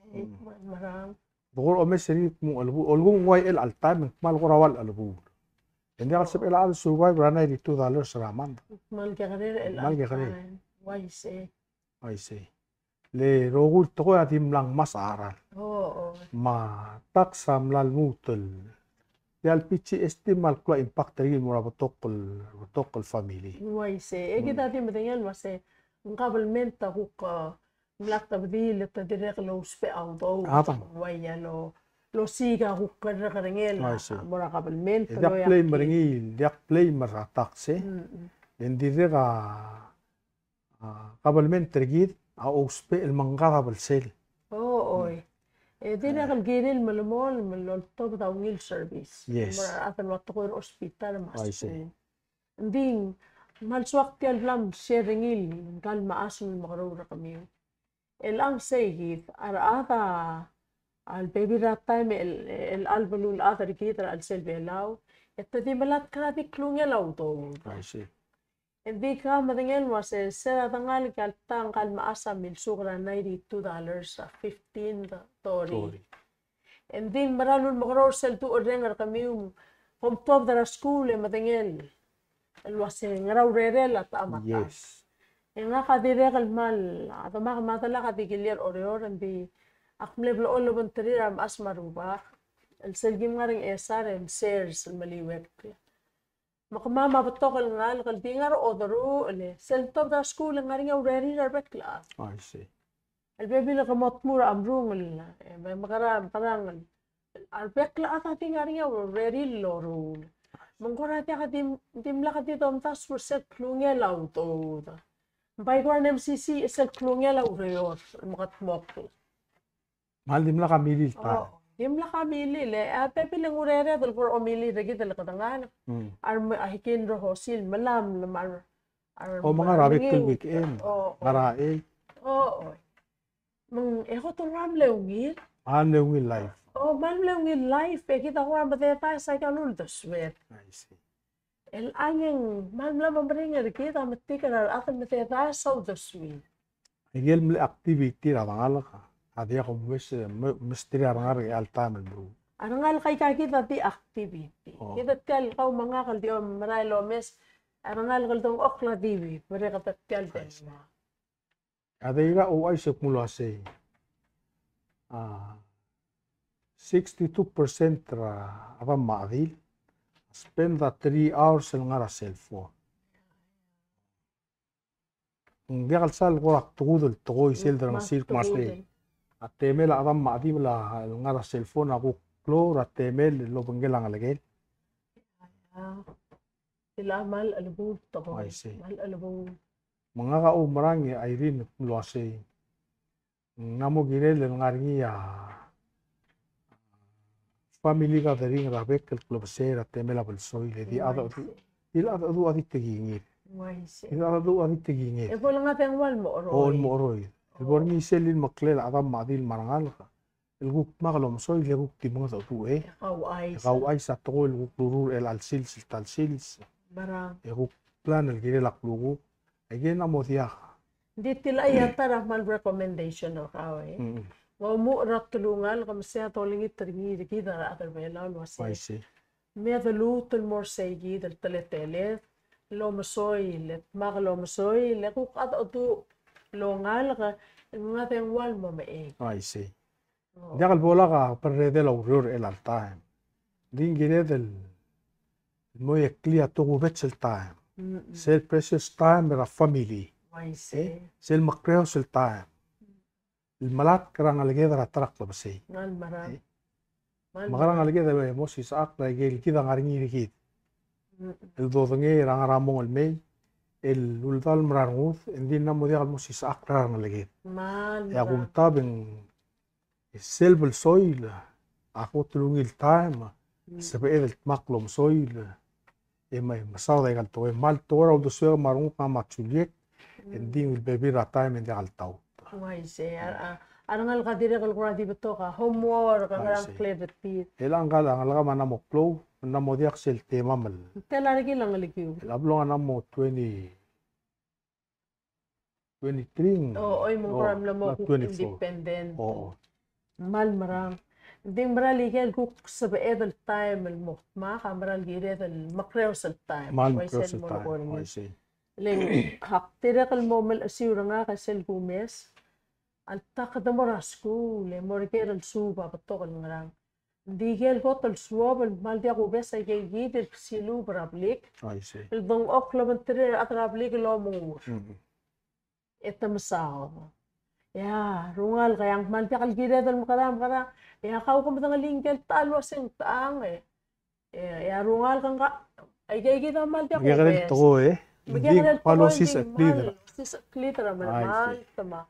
Marang. Dokor ome seri mung albu olgu ngwai el altan mal kora wal albu. Hindi ako sa ila survive rana $2 raman. Mal kakarir el Mal kakarir. altan. Waise. I see. Le rogul to ya tim lang mas aral. Oo. Ma taksam lal mutul. Yal pichi estimal kwa impact rin mura botokol family. Waise. Kita ti matingan wase. Ang kabalmenta kuka. Mlakta bdil ta direk lo spe auto. Atang. Waya lo siga kuka karingel. I see. Mura kabalmenta lo Yak play maringi, yak play maratakse. Hindi ka kabalmen tergid au uspe el mangara balsel. Oo. Direk al giril malamol malolto ta wheel service. Yes. Mura atan waktu ko hospital mas. I see. Nding malswakti al blam sharingil kal maasul makarura kami. الآن سيجيت أرآذا البيبي راتايم الألبلو الآذر كيتر السلبي لاو التدي ملات كراتي كلونيا لاو تو I see. إندي كام مدنيل واس سيرا تنغال كالتان قال ما أسا من سوغرا $92 15 توري إندي مرالو المغرور سلتو أرين رقميوم هم توب درا سكول مدنيل الواسين غراو ريريلا تأمتا Yes. Nga kadire kalmal ato makamata la katigilir orior di akmle blo olo bantri ram asmaruba el selgim ngaring esarem shares maliwek makamama batokal ngal kaltingar odoru le sel top da school ngaring already arbet class I see. el baby la kamot mura amrung el makara parang arbet class ati ngaring already lorul mangkora ti katim la katitom tas for set klungel auto Bay ko MCC isel klungel la uriyor makatmok. Mahal din lang kamili ta. Dim la kamili le ate pilang urere dal por omili regi dal katangan. Ar ahikin ro hosil malam lamar. O mga rabit kul weekend. Ngarae. Oo. Mang eko to ram leungil. Mahal leungil life. Oh, man leungil life kita ko ram bateta sa kanul doswer. I see. El angin man lama beringa kita metika dal akan bateta sa doswer. Igel mli activity ra bangal ka. Adi ako misteri arangar al tamel bro. Arangal kay kita ti activity. Kita tel kau mga kal di maray lomes. Arangal kal tong okla diwi. Pare ka tel den. Adi ira o ay sa mula say. 62% ra apa maadil. Spend the 3 hours ng ngara cellphone. Kung di kalsal ko rak tukudol tukoy sel darang sirk masle. At temel aram maadi la ngara cellphone ako klo at temel lo banggelang alagel. Sila mal alubong to. I see. Mal alubong. Mga ka umarang ay rin luwase. Namo girel ngaringi family ka daring rabek kel club sera temela balsoy le di ada il ada du adi tegingir il ada du adi tegingir e pol nga teng wal mo oroy el borni selin maklel adam madil marangal ka el guk maglom soy le guk timong sa tu kau ay sa to el guk lurur el alsil sil talsil barang e guk plan el gire lak lugu again amo dia ditil ay tara mal recommendation no kawe ومو رتلونgal kamsya tolingi tergi kita atar bela lo I see. Me the lut el morsegi del teletele lo mosoy le maglo mosoy le ku qad atu lo ngal ga ngaten wal mo me I see. Diagal bola ka perre lo rur el time. Din gire del moy clear to el time. Sel precious time era family. I see. Sel macreos el time. الملات كران على كده رترق بسي ما كران على كده موسي ساق لا جيل كده غارني كده الدوغني ران رامون المي الولدال مرانوث اندين نمو ديال موسي ساق كران على كده يا قوم طابن السلب السويل اخو تلوني التايم سبعيد المقلوم سويل اما مساو دايقال توي مال تورا ودسوير مارون قاما تشوليك اندين البيبي راتايم اندي غالتاو Waise, arangal kadire kal kuradi betoka homework arangal clever pit. Elang kala ngalaga mana mo flow, na mo diak sel tema mal. Tela lagi lang likiu. Lablo na mo 23. Oh, oy mo program na mo independent. Oo. Mal marang. Ding maral igel kuk sabaed el time el muhtma maral giret el makreos el time. Mal Waisen cross the mo time. ko I see. Ling haktira kal momel asiura nga kasel gumes. Al takda morasku le morger el suba patokal ngrang. Digel hotel suab el mal dia gubes ay gid el silu brablik. I see. El dong oklo mentre atrablik lo mur. Etam sao. Ya, rungal kayang mal dia kal giret el makaram kara. Ya kau kam tang lingkel talwa sing tang eh. Ya rungal kang ka ay gid mal dia Magkakalit gubes. ako eh. Bigyan Hindi policies at leader. sis klitra I mal see. tama.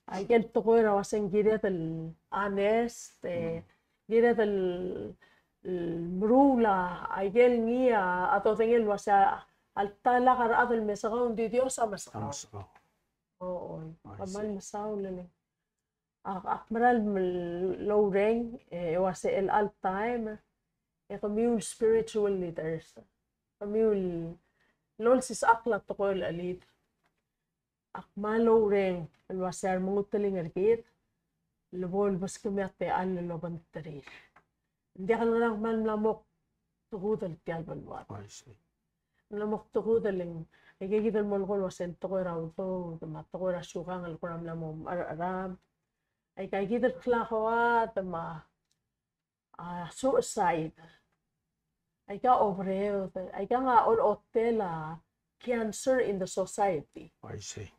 Ay gel to ko ra wasen giret el honest giret el brula ay gel niya ato tingel wasa al tala kar adel mesaw di Dios amasaw. So, Oo. I Kamal see. masaw lele. Akmaral low ring wasa el all time. Kamul spiritual leaders. Kamul lol sis aklat to ko el alit. Akmalo ring alwasar mungutaling erkit. Lubol bas kumyate al loban tarir. Hindi ka lang man lamok tukudal tiyal balwat. I see. Lamok tukudaling ay kikidal mo ko wasen to ko raw to to ko rasukang al kuram lamom aram ay kikidal klakawa tama suicide ay ka obreo ay ka nga all hotel cancer in the society. I see.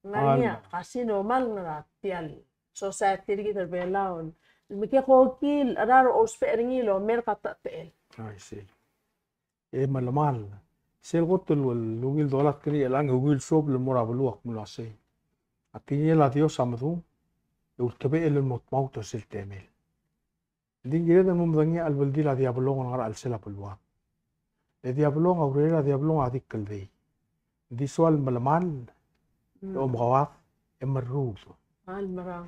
Nganya kasi normal nga tiyal society kita belaon. Mikya kokil araro osperingi lo merkata tel. I see. Malamal. Sel gotul wal lugil dolat kini elang hugil sob le mora beluak mulase. Atinya la Dios samadu. Urtabe el mutmauto sel temel. Din gira dan mumdanya al baldi la diablong ngar al sela beluak. Le diablong aurera diablong adik kalvei. Di soal malamal. Om gawak emarru. Al marang.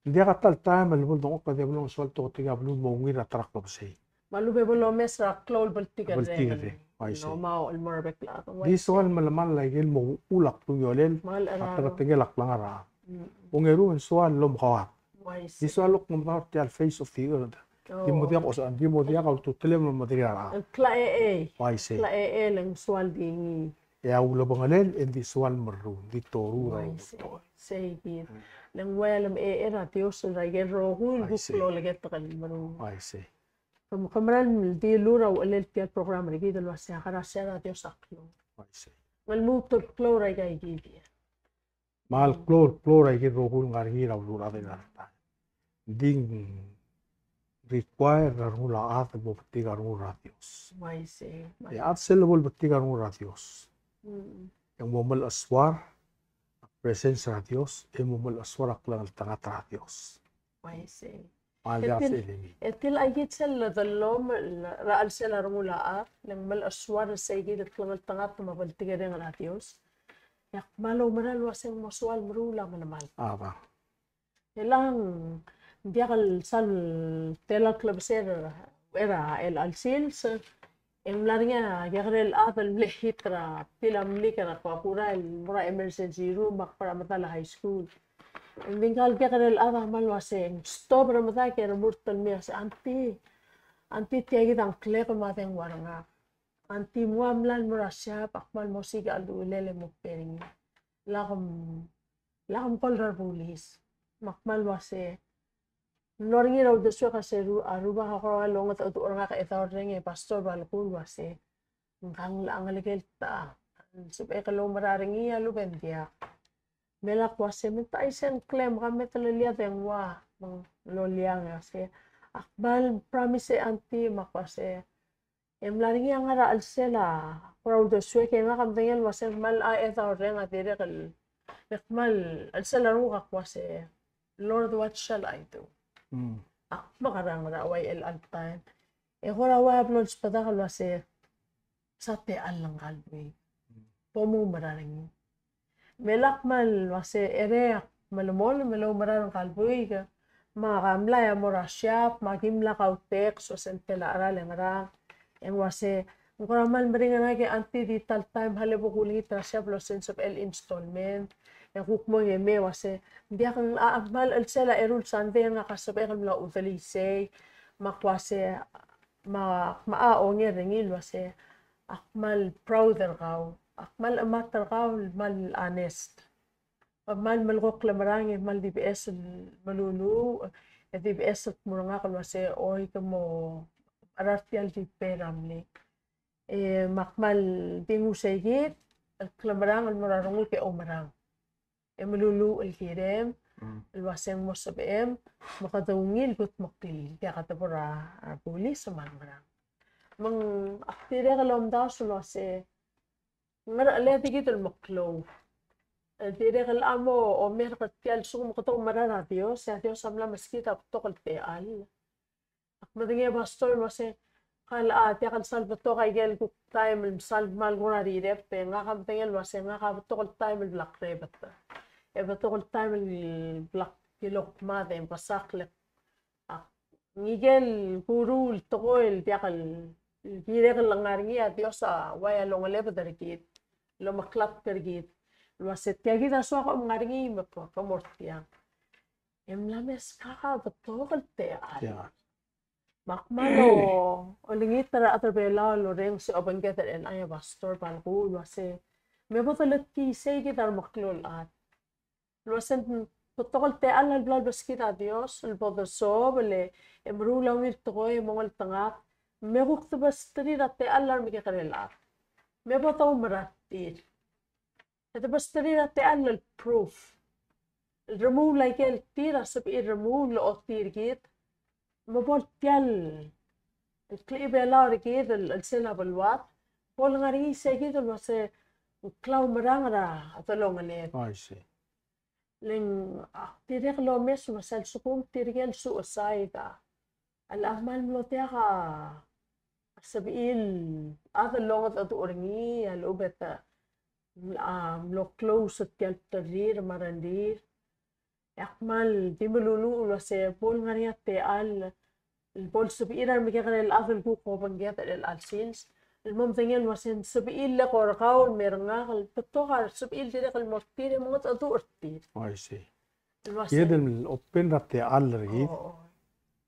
Dia kata time al buldong ok diablong soal to tiga belum mau ngira tarak babsei. Malu bebolo mesra klol baltiga Baltiga I see. no mau el morbek la. Di soal malaman lagi mau ulak tu yolel. Mal Atau araro. tegelak langara. Ungeru soal lom kawak. Di soal lok membawa tial face of the earth. Di mo dia kosan, di mo dia kau tu telem material. Kla e. I see. Kla e lang swal dingi. Ya ulo bangalel en di soal meru di toru ra. Say gid. Lang walam era Dios ra gero hul guklo laget takal maru. I see. Kamaran di lura walel tial program ri gid lo sa kara sa Dios aklo. I see. Mal muto klo ra gay gid. Mal klor ay gid rohul ngargi ra lura de narta. Ding require rula at bo petiga rura Dios. I see. Ya at sel bol petiga rura Dios. Yang momal aswar presencia de Dios, y momal aswar aklang al tangatra Dios. I see. Mal ya se elimi. Etil ayit sel dalom raal sel armula lang mal aswar sa gid aklang al tangat mabaltiga rin ang Dios. Yak malo maral waseng masual marula manamal. Aba. Ilang diakal sal tela club ser era el alsils en larga yagrel adal lehitra pilam likara kwa pura el mura emergency room para matala high school. En vingal yagrel ada mal waseng stop ramata ke murtal mias anti tiagi dang klek mateng waranga. Anti muamlan murasya pakmal mosiga aldu lele mo pering. Lakam kolrar pulis. Makmal wase. Noringi raw desyo kasi aruba ka longat at orang ka itaw ring pastor balkul wase. Ang aligel ta. Sibay ka lo mararingi aluben dia. Melak wase mentay sen claim kami talaliya teng wa mang loliang wase. Akbal promise anti makwase. Emlaringi ang ara alsela. Proud desyo kay nga kamtengel wase mal itaw ring at direk Nakmal alsela ro kakwase. Lord, what shall I do? Makarang raway el altan. Korawa uploads patakal wase sa te alang kalboy. Pomo mararing. Melakmal wase ereak malumol malaw marang kalboy ka. Makamlaya mo rasyap, magimla kautek, so sentela aralang ra. En wase koramal maringan nga anti digital time halibo kulit rasyap lo sense of el installment. hukmo me wase dia kan akmal el sela erul sande nga kasabe kan la utilise makwase ma onge ringil wase akmal prouder gau akmal amatar gau mal honest mal malgok lamarangi mal di bs malulu di bs muranga kan wase oi kamo arartial di peramle makmal dingu segit الكلامران المرارنgu ke omarang emelulu الكيرم الواسم مصبئم مقدونيل قط مقليل dia kata pura polis semarang mang aktire kalom das wase ngar ale tigit المقلو dire kal amo o mer qatial sum qto marara Dios ya Dios amla meskita qtokal teal akmadinge pastor wase قال تيقل صلب الطوغة يجيل كوك تايم المصلب مال غونا ريريب nga kam tingel wase nga ka tokol time البلاك ريبت بتقول تايم البلاك كيلو ما ذي بساقلك نيجل كورول تقول تيقل يريقل لنغارنيا ديوسا ويا لونغ لبدرجيت لو مكلاب كرجيت الواسط تيجي سواق مغارني مكو كمورتيا املامس كاكا بتقول تيال makmalo olingit tara atrbela loreng si obangeter en aya pastor palku wase mebotalet ki sey gitar maklol at losen potokol te alal blal baskita Dios el poder sob le emrula mir toy mongol tangak meguk tbastri te alal mi kerela mebotaw maratir te bastri te alal proof remove like el tira sub remove lo tirgit مبول تيال الكليب يلا ركيد السنة بالوات بول غاري سيكيد الواسه كلاو مرانغرا أتلون عليه. لين تيريق لو مس مسال سكون تيريق سوء سايدا الأعمال ملوتيها سبيل هذا اللغة أدورني الأوبتا لو كلوس تيال تدرير مرندير أعمال ديملولو الواسه بول غاري تيال البول سبيل المكان الأفضل بو قوبنجات الألسينز الممتنين وسن سبيل لقرقاو المرناق البتوغا سبيل تيريق المرتير موت أدورتير. يد الأوبن رتي على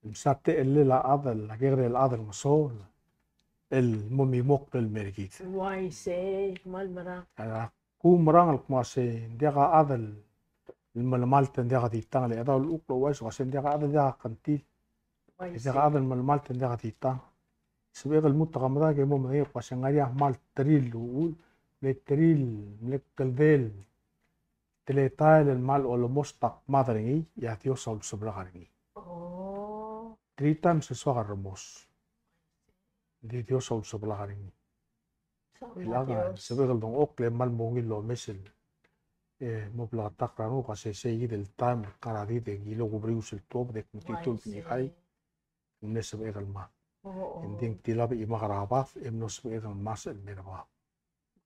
المسات اللي لا أفضل غير الأفضل مصول الممي مقبل المرجيت. وايسي مال مرا. كو مران الكماسي ديغا أفضل الملمالت ديغا تيتان لي هذا الأوكلو وايس وسن ديغا أفضل ديغا كنتي. إذا هذا الملمالت ديغا تيتان. سبيغ المتقام ذاك يوم غير وسنغاريا مال تريل لتريل ملك الفيل تلاتايل المال ولا مستق مادريني ياتيو سول سبلاغاريني. 3 times سوغر رموس. ديتيو سول سبلاغاريني. إلاغا سبيغ الدون أوكل مال مونغيل لو مثل مبلغ تقرانو قاسي التايم قرادي دي لو بريوس التوب ديك متيتول بنيخاي الناس سبيغ المال. Ending tila bi imakarabaf emnos begal mas el merba.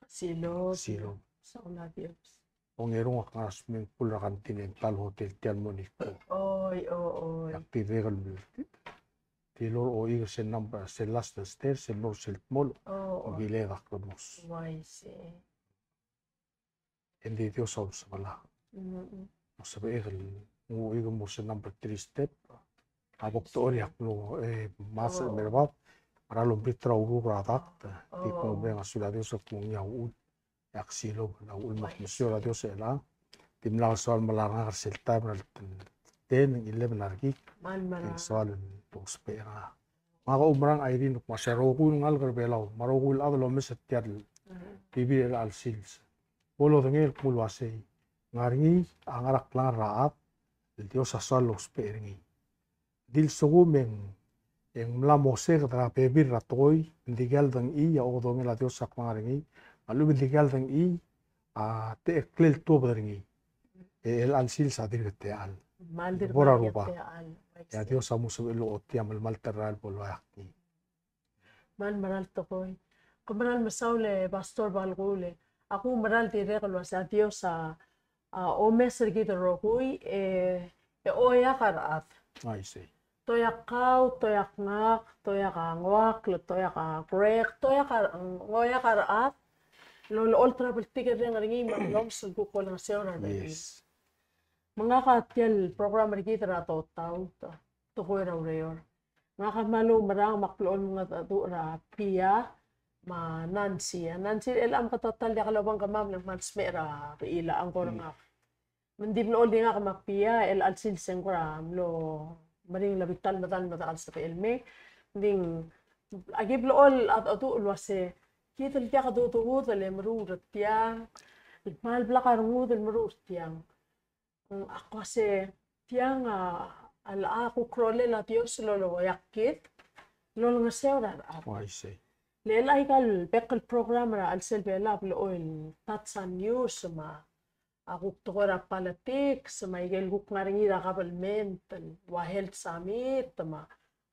Silo. Sauna Dios. Ongerong akas min pula continental hotel tian moniko. Oi. Yakti regal tilor o iga sen number sen last stairs sen nor selt mol. Gile dakramos. Waise. Endi Dios saul sabala. Sabegal mo iga mo sen number 3 step. Abok teori akno mas merbat para lo bitra uru radat tipo benga sudah Dios punya ul yaksilo na ul makmusio la Dios ela timla soal malarang selta bral ten 11 lagi in soal tospera maka umrang airin maserogu ngal gerbelaw marogul adlo mesetiar tibi el al sils polo dengel kulwase ngaringi angarak lang raat Dios asal los peringi dil sogumeng yang mlamose katra pebir ratoi ndigal dang I ya odong la Dios sakmaringi alu ndigal dang I te klel to beringi el alsil sadir teal maldir boraruba ya Dios amu sebelo otiam el malteral polo yakni mal maral tokoy kumaral masaule pastor balgule aku maral tireglo sa Dios o meser gitu rokui oya karat I see toyak kau, toyak ngak, toyak angwak, toyak grek, toyak ngoyak araat, Lo all travel ticket ring ringi maglom sulgu ko lang seora ringi. Yes. Mga katyal program ringi tara to tao to ko raw rayor. Mga kamalu marang makloon mga ra Pia ma Nancy. Nancy elam ka total ya kalawang kamam ng mansmera ila ang ko nga. Mendib lo di nga ka Pia el alsil sengram lo maring labital matan mata sa elme ding agib lo all at atu ulwase kita liya ka dutugut le marur tiang mal blakar ngud el marur tiang ako se tiang al ako krole la tios lo yakit lo nga sewra I see. le la ikal bekal program ra al selbe lab lo oil tatsan news ma ako tukora politics ma igel guk ngaringi da government wa health summit ma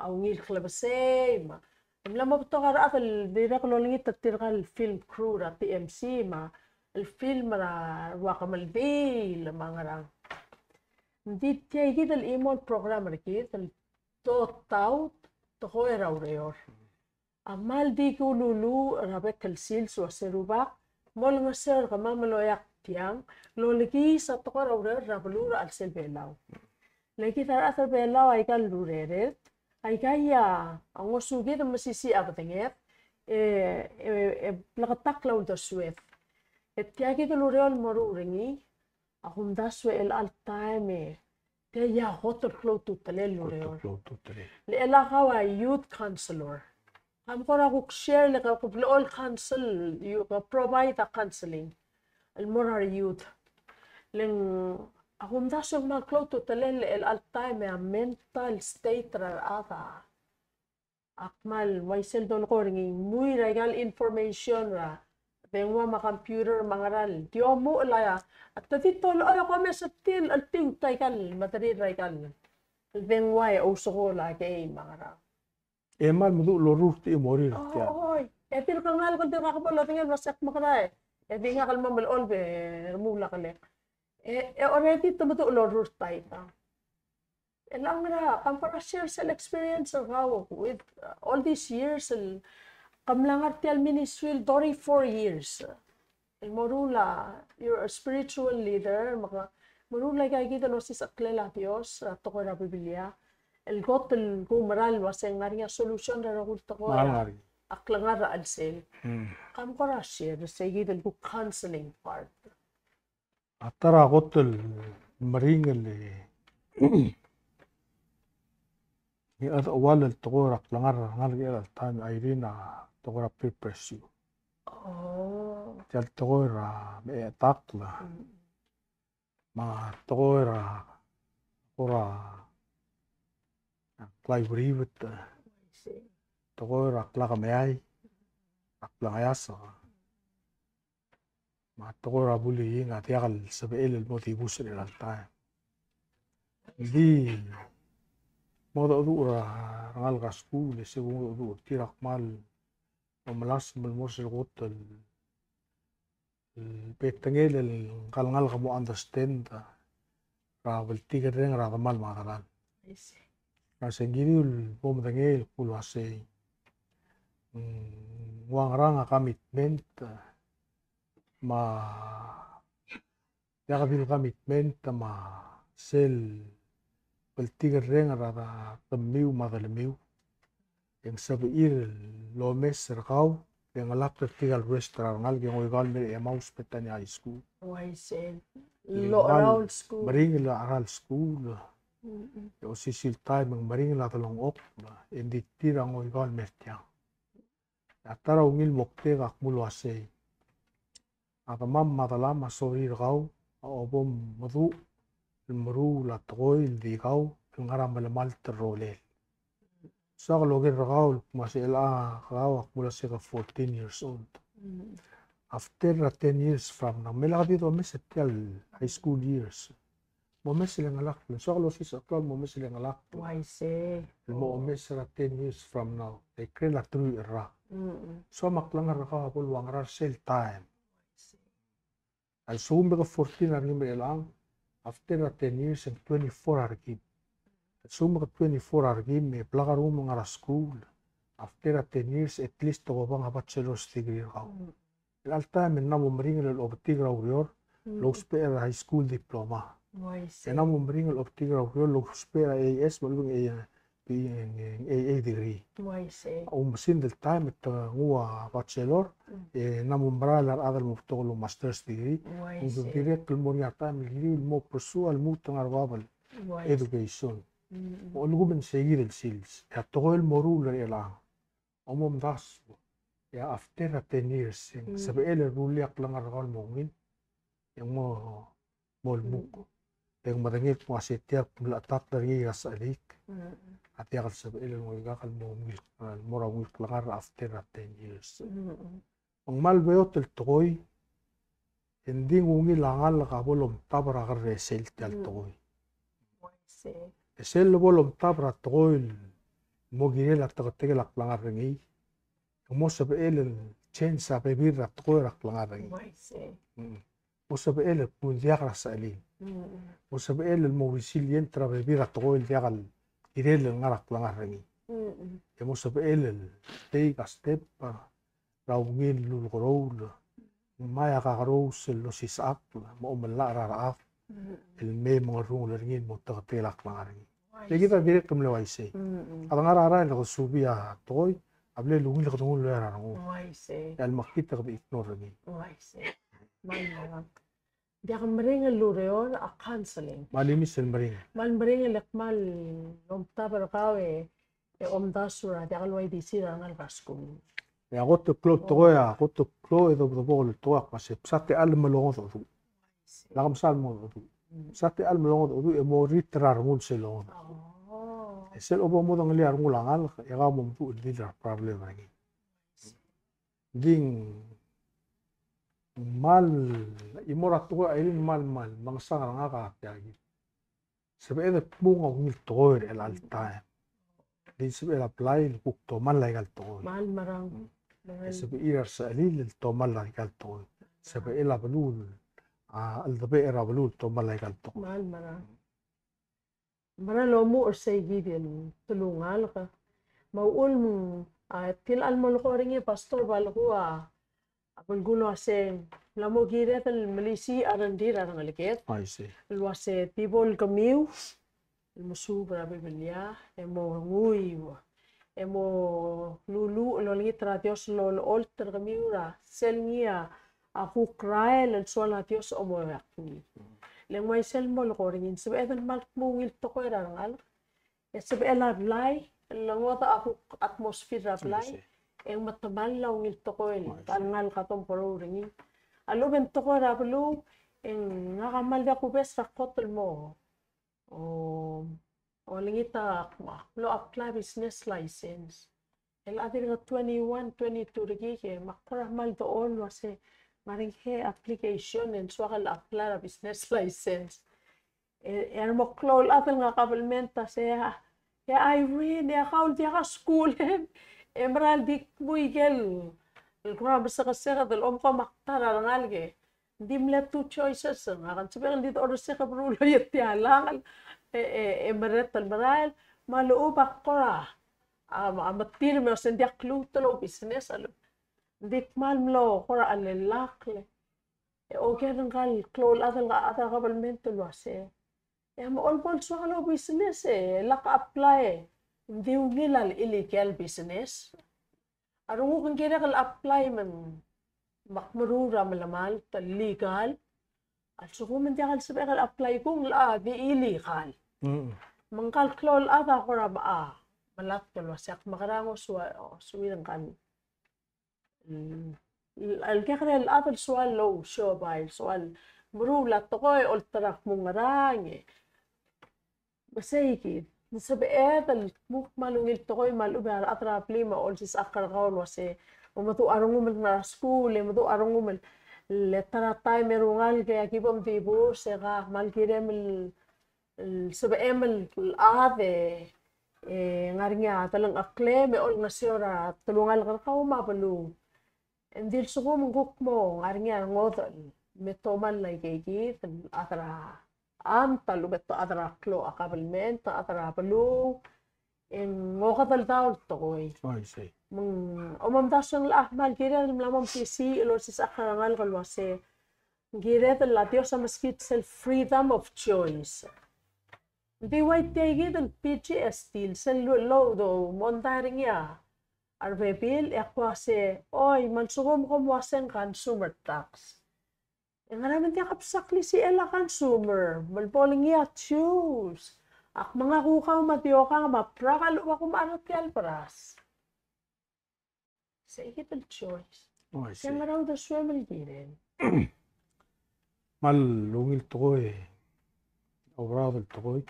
au ngil klabase ma لما بتوقع بيرقلوا لي تترقى الفيلم كرو را تي ام سي ما الفيلم را واقم البي لما نرى دي تي كده الايمون بروجرام ركيد تو تاوت تخوي راوريور امال دي كولولو رابك السيلز وسيروبا مول مسير كمان لو يقتيان لو لكي ستقرا راوريور رابلو را السيل بيلاو لكي ترى اثر بيلاو اي قال لوريرت ay kaya ang usugi ng masisi abatinget plakataklaw da suet et tiagi da loreal maruringi akum da sue el altime te ya hotel flow to tale loreal le ela kawa youth counselor am kora kuk share le ka all counsel you provide a counseling al morar youth leng akum da sue ma flow to tale el altime a mental state ra ata akmal waisel don ko ringi muy regal information ra bengwa ma computer mangaral dio mo la at dito ay ko mesatil alting taikal matari regal bengwa o so la kay mangaral emal mudu lorur ti mori ya oy etil kangal ko dira ka pala tingin masak makray e di nga kalma mal olbe mula kale already tumutu lorur taita elang ra kam para share self experience raw with all these years kamlangar tial ministry 34 years morula you're a spiritual leader maka morula kay kita no sis aklela Dios to ko ra Biblia el got el gumaral waseng ngaria solution ra ro to ko aklangar ra alsel kam para share say kita el counseling part atara gotel maring le ni at awal el togora langar ngal el time Irina togora prepares you jal togora me takla ma togora ora klai brivet togora klaga me ai aklang ayasa ma togora buli nga tiagal sabe el motivus el time di modo dura rangal ka school se modo du tirak mal malas malmos el hotel petangel el kalngal ka mo understand ravel tigeren ra mal magalan kasi giriul pom tangel pulwase wang ranga commitment ma yakabil commitment ma sel Baltiga renga ra tamiu madalamiu yang sabiir lo mes serkau yang alak tigal restaurant ngal yang oigal me emaus petani high school waisen lo around school maring la aral school yo sisil time ang maring la talong ok endi tirang oigal mertia atara ungil mokte gak mulwase ata mam madalama sorir gau obom madu المرو لا تقول دي قاو الغرام بالمال تروليل ساغلو غير قاو ما شاء الله قاو أقول سيغا 14 years old after 10 years from now ملا غادي دو مس تيال high school years مو مس اللي نلاق ساغلو سيس أطلال مو مس اللي نلاق وايسي المو مس 10 years from now they كري لا تروي الرا سو مقلنا الرقاو أقول وانغرار سيل تايم السوم بقى 14 أرني بالإعلام after 10 years and 24 argim. Suma 24 argim me plagarum ngara school. After 10 years at least to bang bachelor's degree raw. الالتا من نامو مرينغ الاوبتيغرا وريور لو سبير هاي سكول دبلوما نامو مرينغ الاوبتيغرا وريور لو سبير اي اس ملون اي ديغري او مسين دل تايم هو باتشلور نامو مرالا هذا المفتوغ ماسترز ديغري وديريكت المونيا تايم ديغري مو برسو الموتنغ وابل education ولغو من سيجير السيلز يتغول مرول الى أمم داس يا after 10 years سبقال الرولي أقلنا رغال مؤمن يمو مولموك yang madangit mo asetiak mulatak dari asalik ati akal sabel mo igakal mo mora mo klagar after 10 years ang malbeo tel toy hindi ngungi langal kabolom tabra gar resel tel toy esel bolom tabra toy mo girel atakatege laklangar ngi mo sabel change sa bebir toy laklangar ngi mo sabel pundiak rasalin وسبقال الموريسيل ينترا بيبيرا تقول ديال يدير النرق لنغرني يمو سبقال التيك ستيب راوغين للغرول ما يغاروس اللوسيس أقل مؤمن لا رعاف المي مرون لرين متغطي لك لنغرني لكذا بيرك ملويسي هذا نرى رأي لغسوبيا توي قبل لوين لغدون لا رانو المخيط تغدي إكنورني dia meringa lureon a counseling malimi sel meringa mal meringa lekmal omta berkawe omda sura dia kalwai di sira ngal kaskun ya goto klo toya goto klo edo bol toa pase sate al melongo do la kamsal mo do sate al melongo do e mo ritrar mul selon sel obo mo dang liar ngulangal ya ga mo tu lidar problem lagi ding mal imora tuwa ailin mal mangsang nga ka tiagi sebeda bunga ngil toir el altaim di sebeda apply kuk to mal legal toir mal marang sebe irar salil to mal legal toir sebe ela belul al dabe era belul to mal legal toir mal marang mara lo mu ursay gidin tulungal ka maul mo til almol ko ringi pastor balkuwa Apun gulo ase lamo gire tel Malaysia arandir arang aliket. I see. Lo ase people kamiu musu brabe belia emo ngui emo lulu lo lingi tradios lo alter kamiu ra selnia aku krael el sola dios omo yakni. Leng mai sel mo lo ringin sebe eden mal mungil to ko rangal. Sebe ela blai langota aku atmosphere blai. Yang matamal lang ngil tokoel kangal katong paro ringi alo ben toko rablu en ngakamal da ko bes rakotel mo o lingita lo apply business license el adir 21 22 rigi ke makra mal do on wase maring he application en swakal apply business license er mo klol atel ngakabelmenta se ya Irene ya kaul dia school Emerald dik buigel الكرة بس غسيخة الأم قام اختار على نالجي دي ملا تو choices عن سبيل دي تقول السيخة برولو يتيا لانغل إمرت المرايل ما لو بقرا أما تير ما سندي كلو تلو بيسنس ألو ديك مال ملو قرا على اللاقل أو كان قال كلو الأثر قبل من تلواسي يا ما أول بول سوالو بيسنس لق أبلاي دي وغيل الإليجال بيسنس Arungu kan kira kal apply man makmarura malamal tal legal at suko man kal sabi kal apply kung la di illegal mangkal klol ada ko ra ba malat kal wasak makarango suwirang kan al kaya al adal sual lo show by sual murula to ko ultrak mungarange basay نسبقات الموك مالو يلتقوي مالو بها الأطراف لي ما أولسيس أكر غول وسي ومدو أرنغو من ناسكول مدو أرنغو من الترى تايمر وغال كي كيبهم تيبو سيغا مال كيرم السبقام الآذي ngarinya talang akle me ol ngasiora tulungal karkaw mabalo endil sugo mungkuk mo ngarinya ngodol me toman lay kiki atara am talu beto atara klo akabalment atara balu en ngokatal taul toy Omam dasong la ahmal gire lamam si lo sis akharangal kalwase gire la Dios amaskit self freedom of choice di white tegi del PGS stil sel lo do mondaring ya arvebil ekwase oi mansugom kom wasen consumer tax ngaraman ti kapsakli si ela consumer malboling ya choose ak mga kukaw matioka maprakal wa kumarat kalpras sa ikital choice siya nga raw da swemel giren mal lungil tokoy obrado el tokoy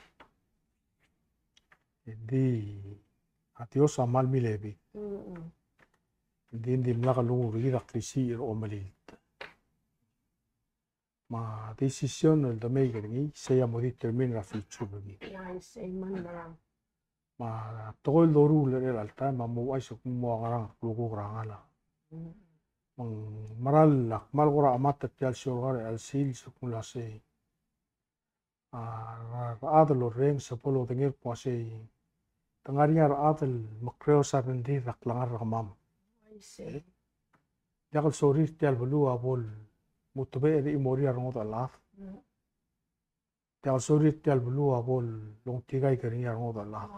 di atios amal milebi di mlaka lungu rira krisi o malit ma decisión el damay gangi saya mo determine la future bagi ma tokoy loru le alta ma mo ay sok mo ngarang lugu rangala mang maral mal gora amat tial shorgar al sil sukula se adal reng sepolo tengir puase tengariar adal makreo sabendi raklangar ramam jakal sorir tial bulu abol mutube di imori arngot alaf jakal sorir tial bulu abol long tigai kering arngot alaf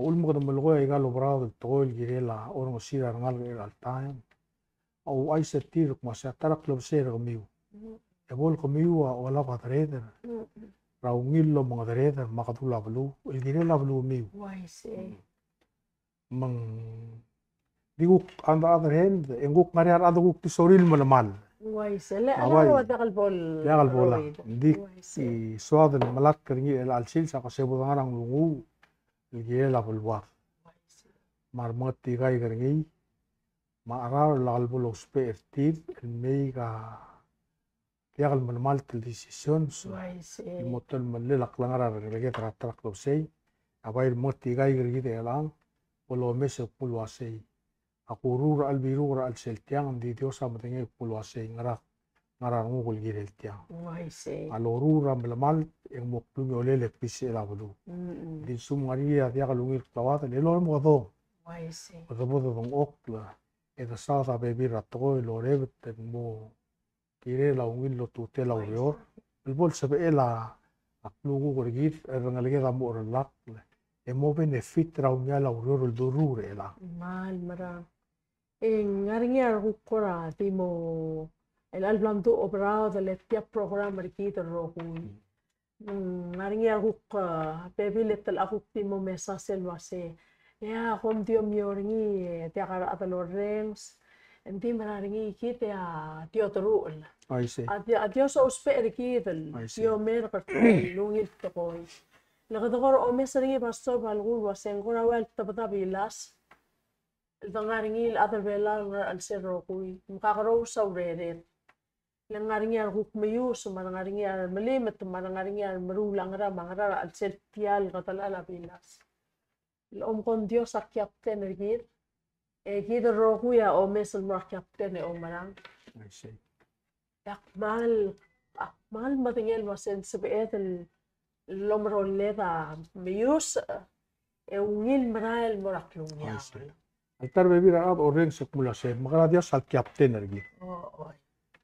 ul mo kadam logo egal obrado tol girela ormo sira ngal al time au ay setir kumasa tarak club ser kamiu ebol kamiu wala patreder raungil lo mga dereder makatula blu el girela blu miu mang diguk anda other hand enguk ngariar aduguk ti soril malamal le ala dakal bola dik si suadel malat keringi el alsil sa kasebo ngarang lungu el girela bulwa marmot tigai keringi maarar lagal bolo spertir el meiga yagal malamal til decisions el motel malle laklangara relege trak lo sei abair mot tigai keringi de elang bolo mese pulwa sei akurur albirur al seltiang di diosa matenge pulwase ngara ngul girel tiang alorura malamal eng mokplumi olele pisi elabulu di sum ngaria dia kalungir tawat le lo mo do bodo dong okla eda sa bebi ratgo lo rebet mo kire la ungil lo tute la urior el bol sabe ela aklugu gorgit rangalege da mo relak emo benefit raunya la urior el durure ela mal mara ngaringar hukora timo el album tu obrado del tia programa rikita rohui ngaringar hukka bebilet el akuk timo mesa selwase ya hom dio mioringi tia kara atalo rems enti mararingi kite a dio terul adios ospe rikitel dio mer lungil tokoy lagador o mesringi basto balgul wasengora wel tabatabilas Langaringi other vela al serro kui mukakaro saureden langaringi al huk mayus marangaringi al malimet marangaringi al marulangra mangara al sertial katalala bilas om con Dios a captain ergir egid roguya o mesel mar captain o marang akmal matingel wasen sebet el lomro leda mayus ungil maral moraklunya altar bebi raat orang sekumulase magara dia sal captain ergi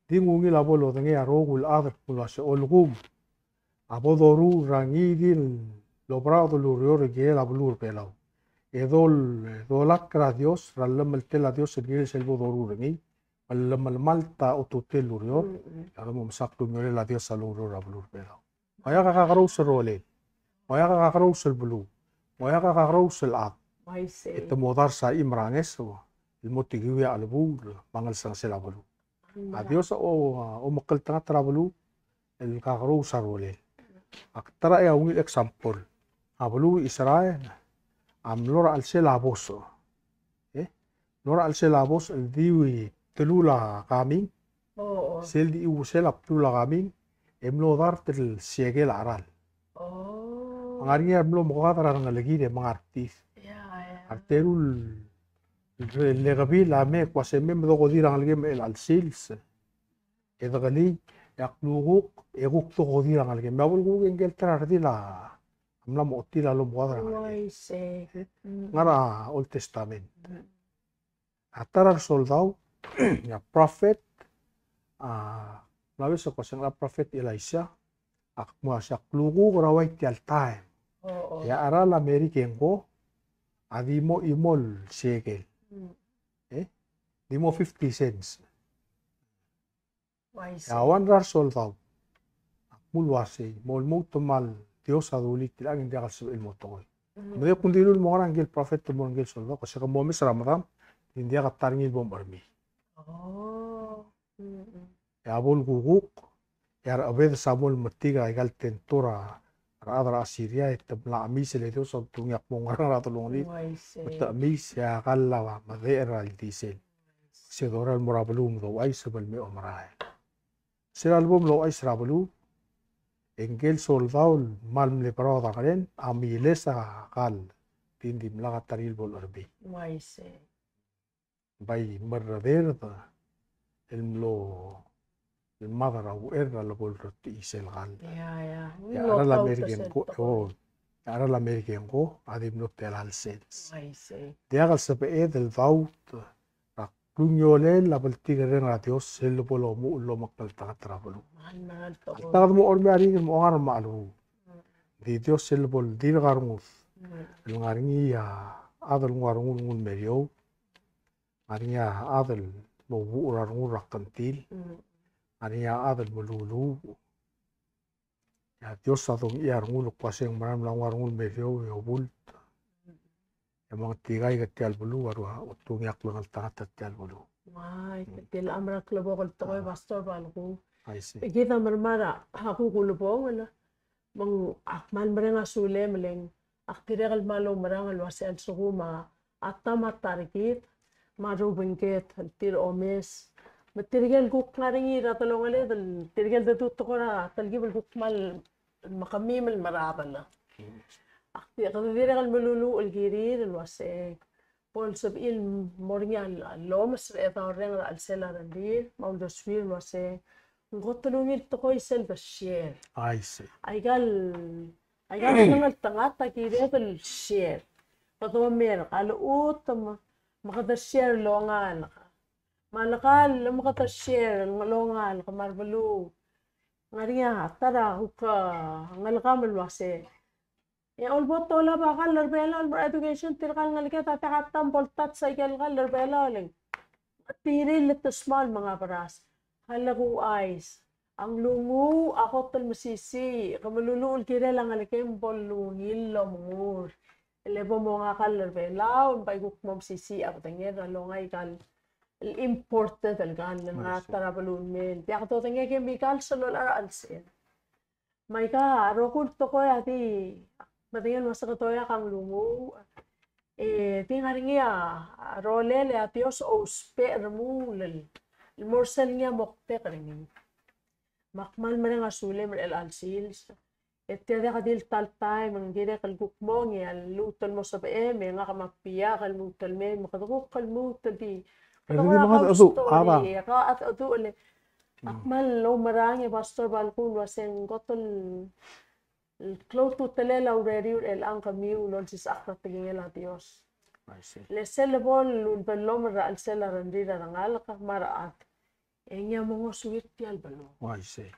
dingungi labolo dengi arogul adar kumulase olgum abodoru rangi din lobrado lurior ge labulur pelau edol dolakra dios ralam tela dios ergi selbo doru rangi al malta otutel lurior amo saktu mele la dios salurur labulur pelau maya ka karus role maya ka karus bulu maya ka karus al ito modar sa imranges el motigiwa albur mangal sang selabalu adios o makal tanga trabalu el kakaro sarole aktara ya ungil example abalu Israel amlora al selaboso lora al selabos el diwi telula kami sel di u selap telula kami emlo dar tel siegel aral ngarinya emlo mokatara ngalagi de mangartis arterul legabi la me kwase me do godirang algem el alsils edagali yakluguk eguk to godirang algem mabul guk engel trardi la amla motila lo bodra ngara old testament Atarar soldau ya prophet lawi sa kosang la prophet Elisha akmo siya klugu rawai tial time ya ara la Amerikengo adimo imol shekel dimo 50 cents ya rar soldau mulwasi mol mutumal Dios aduli tilang hindi akal ilmo tokoy Maya kung dilul mo orang gil prophet to mo gil soldau kasi kamo mis Ramadan hindi akataringil bom army ya bol guguk ya abed samol matiga igal tentura adra Asiria itabla amis le Dios so tungyak mo ngarang ratulong li mata amis ya kala madera al diesel se doral morabulum do ay sabal me omrae se album lo ay srabalu Engel soldau mal le paroda karen amilesa kal tindi mlaga taril bol arbi bay marraderda el madara u erra lo bol roti isel gal ya ara la American go ara la American go adim no tel al sels dia gal sabe del vaut Lunyole la baltiga ren Dios sel bolo mu lo makal ta trabalo ta mo orme ari mo ngar malu di Dios sel bol dir garmus el ngaringi ya adal ngarungun ngun merio arinya adal mo burar ngur rakantil arinya adal mululu ya Dios adong iar ngul kwaseng maram la ngarungun merio yo bul Emang tigai ketial bulu waru utung yak langal tangat ketial bulu. Ketial amra klobo kol toy pastor balku. I see. Kita marmara aku kulubong wala. Mang akmal mereng asule meleng. Aktire kal malo merang al wasel suguma. Atta matarikit maru bengket tir omes. Matirgel guk ngaringi ratalongale dal tirgel datu tokora talgibel guk mal makamim al marabala. Aktividad al melulu el girir el wase pol sabil mornya lomas eta ren al sela rendir maul dosfir wase ngotulungil tokoy sel bashir I see. aygal ngal tangata girir el share pato mer al utam makata share longal malakal makata share longal kamarbalu ngariya tara huka ngalkam el wase Ya ulbot tola bakal lerbela education tirkal ngalike tatakatam boltat cycle kal lerbela ling. Tiri litusmal mga paras. Halagu eyes. Ang lungu ako tal masisi. Kamaluluul kire lang ngalike bolungil lomungur. Elebo mo nga kal lerbela unpay gukmom sisi ako tengyer alongay kal imported algan nga tarabalun men. Tiyak to tengyer chemical salol alsin. May ka rokul to ko ati Batingan masa katoya kang lungu. Tingaringi rolel atios ospe remulel. Morsel niya mokte karingin. Makmal mereng asule mer el alsils. Tiada kadil tal time ang gire kalgukmong ya lutol mo sa PM nga kamapia kalmutol me makadugok kalmutol di. Pero di mga adu aba. Ka at adu le. Akmal lo marangi pastor balkun waseng gotol Close to telela already el ang kamiu lon sis akta tingela Dios. Le selebol lun belom ra al sela rendira rangal ka maraat. Enya mo suwit tial balo. I see.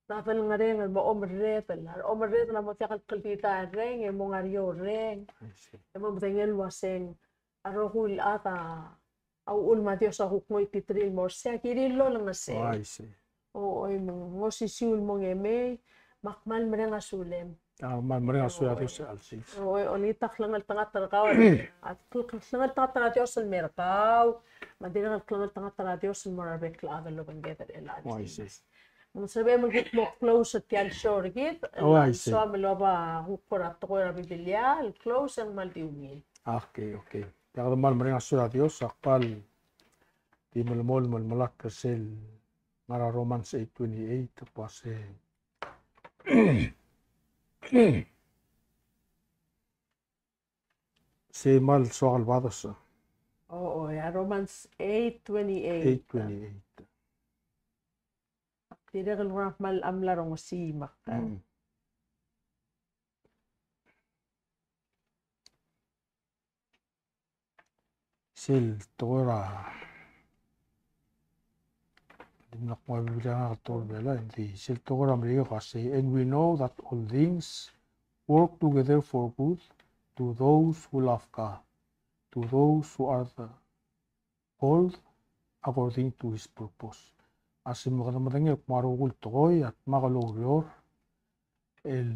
Tafel ngareng mo omretel. Omretel na mo tiakal kaltita reng mo ngario reng. Mo btengel waseng arokul ata au ulma Dios sa hukmoy titril mo siya kirilo lang na se. I see. O mo sisiul mo ngeme. Makmal mereng asulem. Man mereng asulem Dios alsis. Onitak lang al tangat tarakaw. At lang al tangat tarakaw sa merkaw. Madina lang al tangat tarakaw sa marabek la agal lo banggetar el alsis. Mo sabi mo git mo close at yan sure git. So amelo ba hukurat ko ra bibilya, close ang maldiumi. Okay. Kaya man mereng asulem Dios akpal di malmol malmalak kasel mara Romans 8:28 pase Si mal soal vados. Ya Romans 8:28. 8:28. Tidak keluar mal amlarong si makta. sil tora dimnak mo bilang ator bela hindi sil tora Amerika kasi and we know that all things work together for good to those who love God, to those who are the called according to His purpose. Asim makadamadang yung marugul tokoy at makalurior el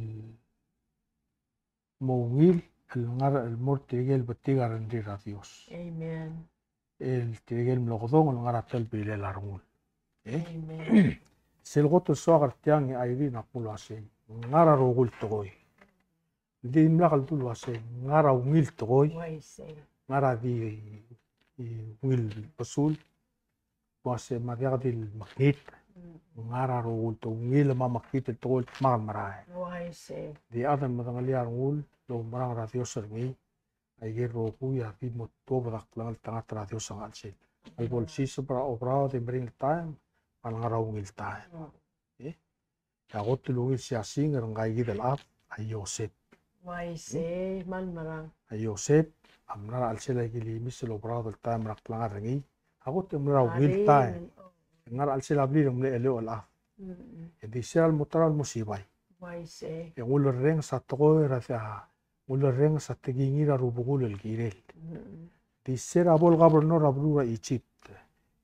mungil el ngar el mor tigel batigar rendira Dios. Amen. El tigel mlokodong el ngaratel bile larungul. Amen. Silgoto soagar tiang ayri nakulu ase ngara rugul tokoy. Di mlakal tulu ase ngara ungil tokoy. Wise. Ngara di ungil pasul. Wase madiagadil makit. Ngara rugul to ungil mamakit el tokoy makan maray. Wise. Di adan matangaliar ngul lo marang radios sergi ay rogu ya di moto barak langal tangat radios ang alsin. Ay bolsi sobra obrao de bring time palangaraw ngil time. Ya gotu lungil siya singer ngai gidal ap ay Yosep. Wise. Malmarang. Ay Yosep amnara alsin ay gilimis lo obrao del time rak langar ngi. Agot amnara ngil time. Ngar alsin abli ng leo alaf. Di siya mutral musibay. Wise. Yang ular reng sa tokoy rasa ular reng sa tigingira rubugul el girel. Di sera bol gabro no rabru Egypt.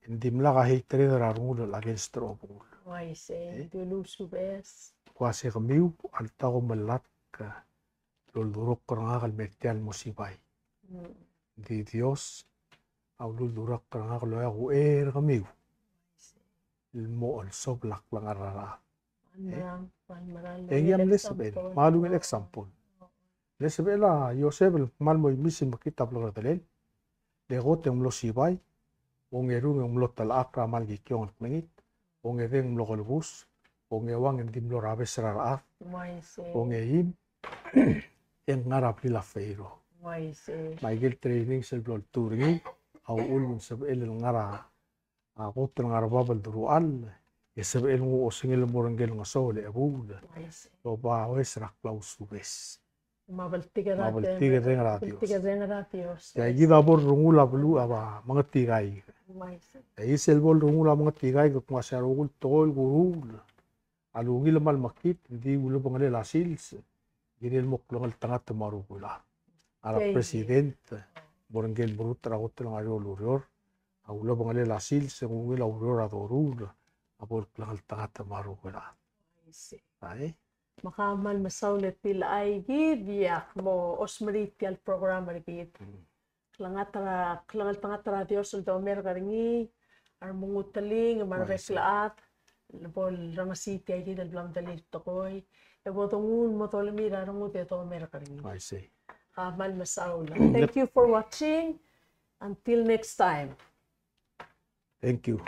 Hindi mlaka heitre rarungul against robul. Wise. Dulu subes. Kuase kamiu al tago malat ka lulurok karangakal metial musibay. Di Dios au lulurak karangakal loya kamiu. Ilmo al soblak lang arara. Malmarang. Engiam lesbel, malungin example. Lesbela Yosef malmoy misin makita blogar dalel. Legot yung sibay, ongerung yung tal akra malgi kyong nangit, ongereng mlokolbus, ongerwang yung dimlo rabes raraaf, ongerim yung ngarap nila feiro. Michael training sa blol touring, au ulun sa el ngara, ako ng arababal duruan, sa el mo osingil morangel ng sole abud, lo ba wes raklaus subes. Mabaltiga ng radios. Kaya gida bol rungula bulu aba mga tigay. Kaya isel bol rungula mga tigay kung masarugul tol gurul. Alungil mal makit hindi ulo pangalil asils. Ginil mo klangal tangat marugula. Ara president borangel burut ragot lang ayo lurior. Ulo pangalil asils ngungil aurora dorul. Abol klangal tangat marugula. Ay. Makamal masaulit pila ay gid yak mo osmeritial program gid. Klangal tangat radio sul do mer garingi ar mungutaling marreklaat bol rama city ay gid blam dalit tokoy. E botongun motolmira rungut to mer garingi. I see. Kamal masaula. Thank you for watching. Until next time. Thank you.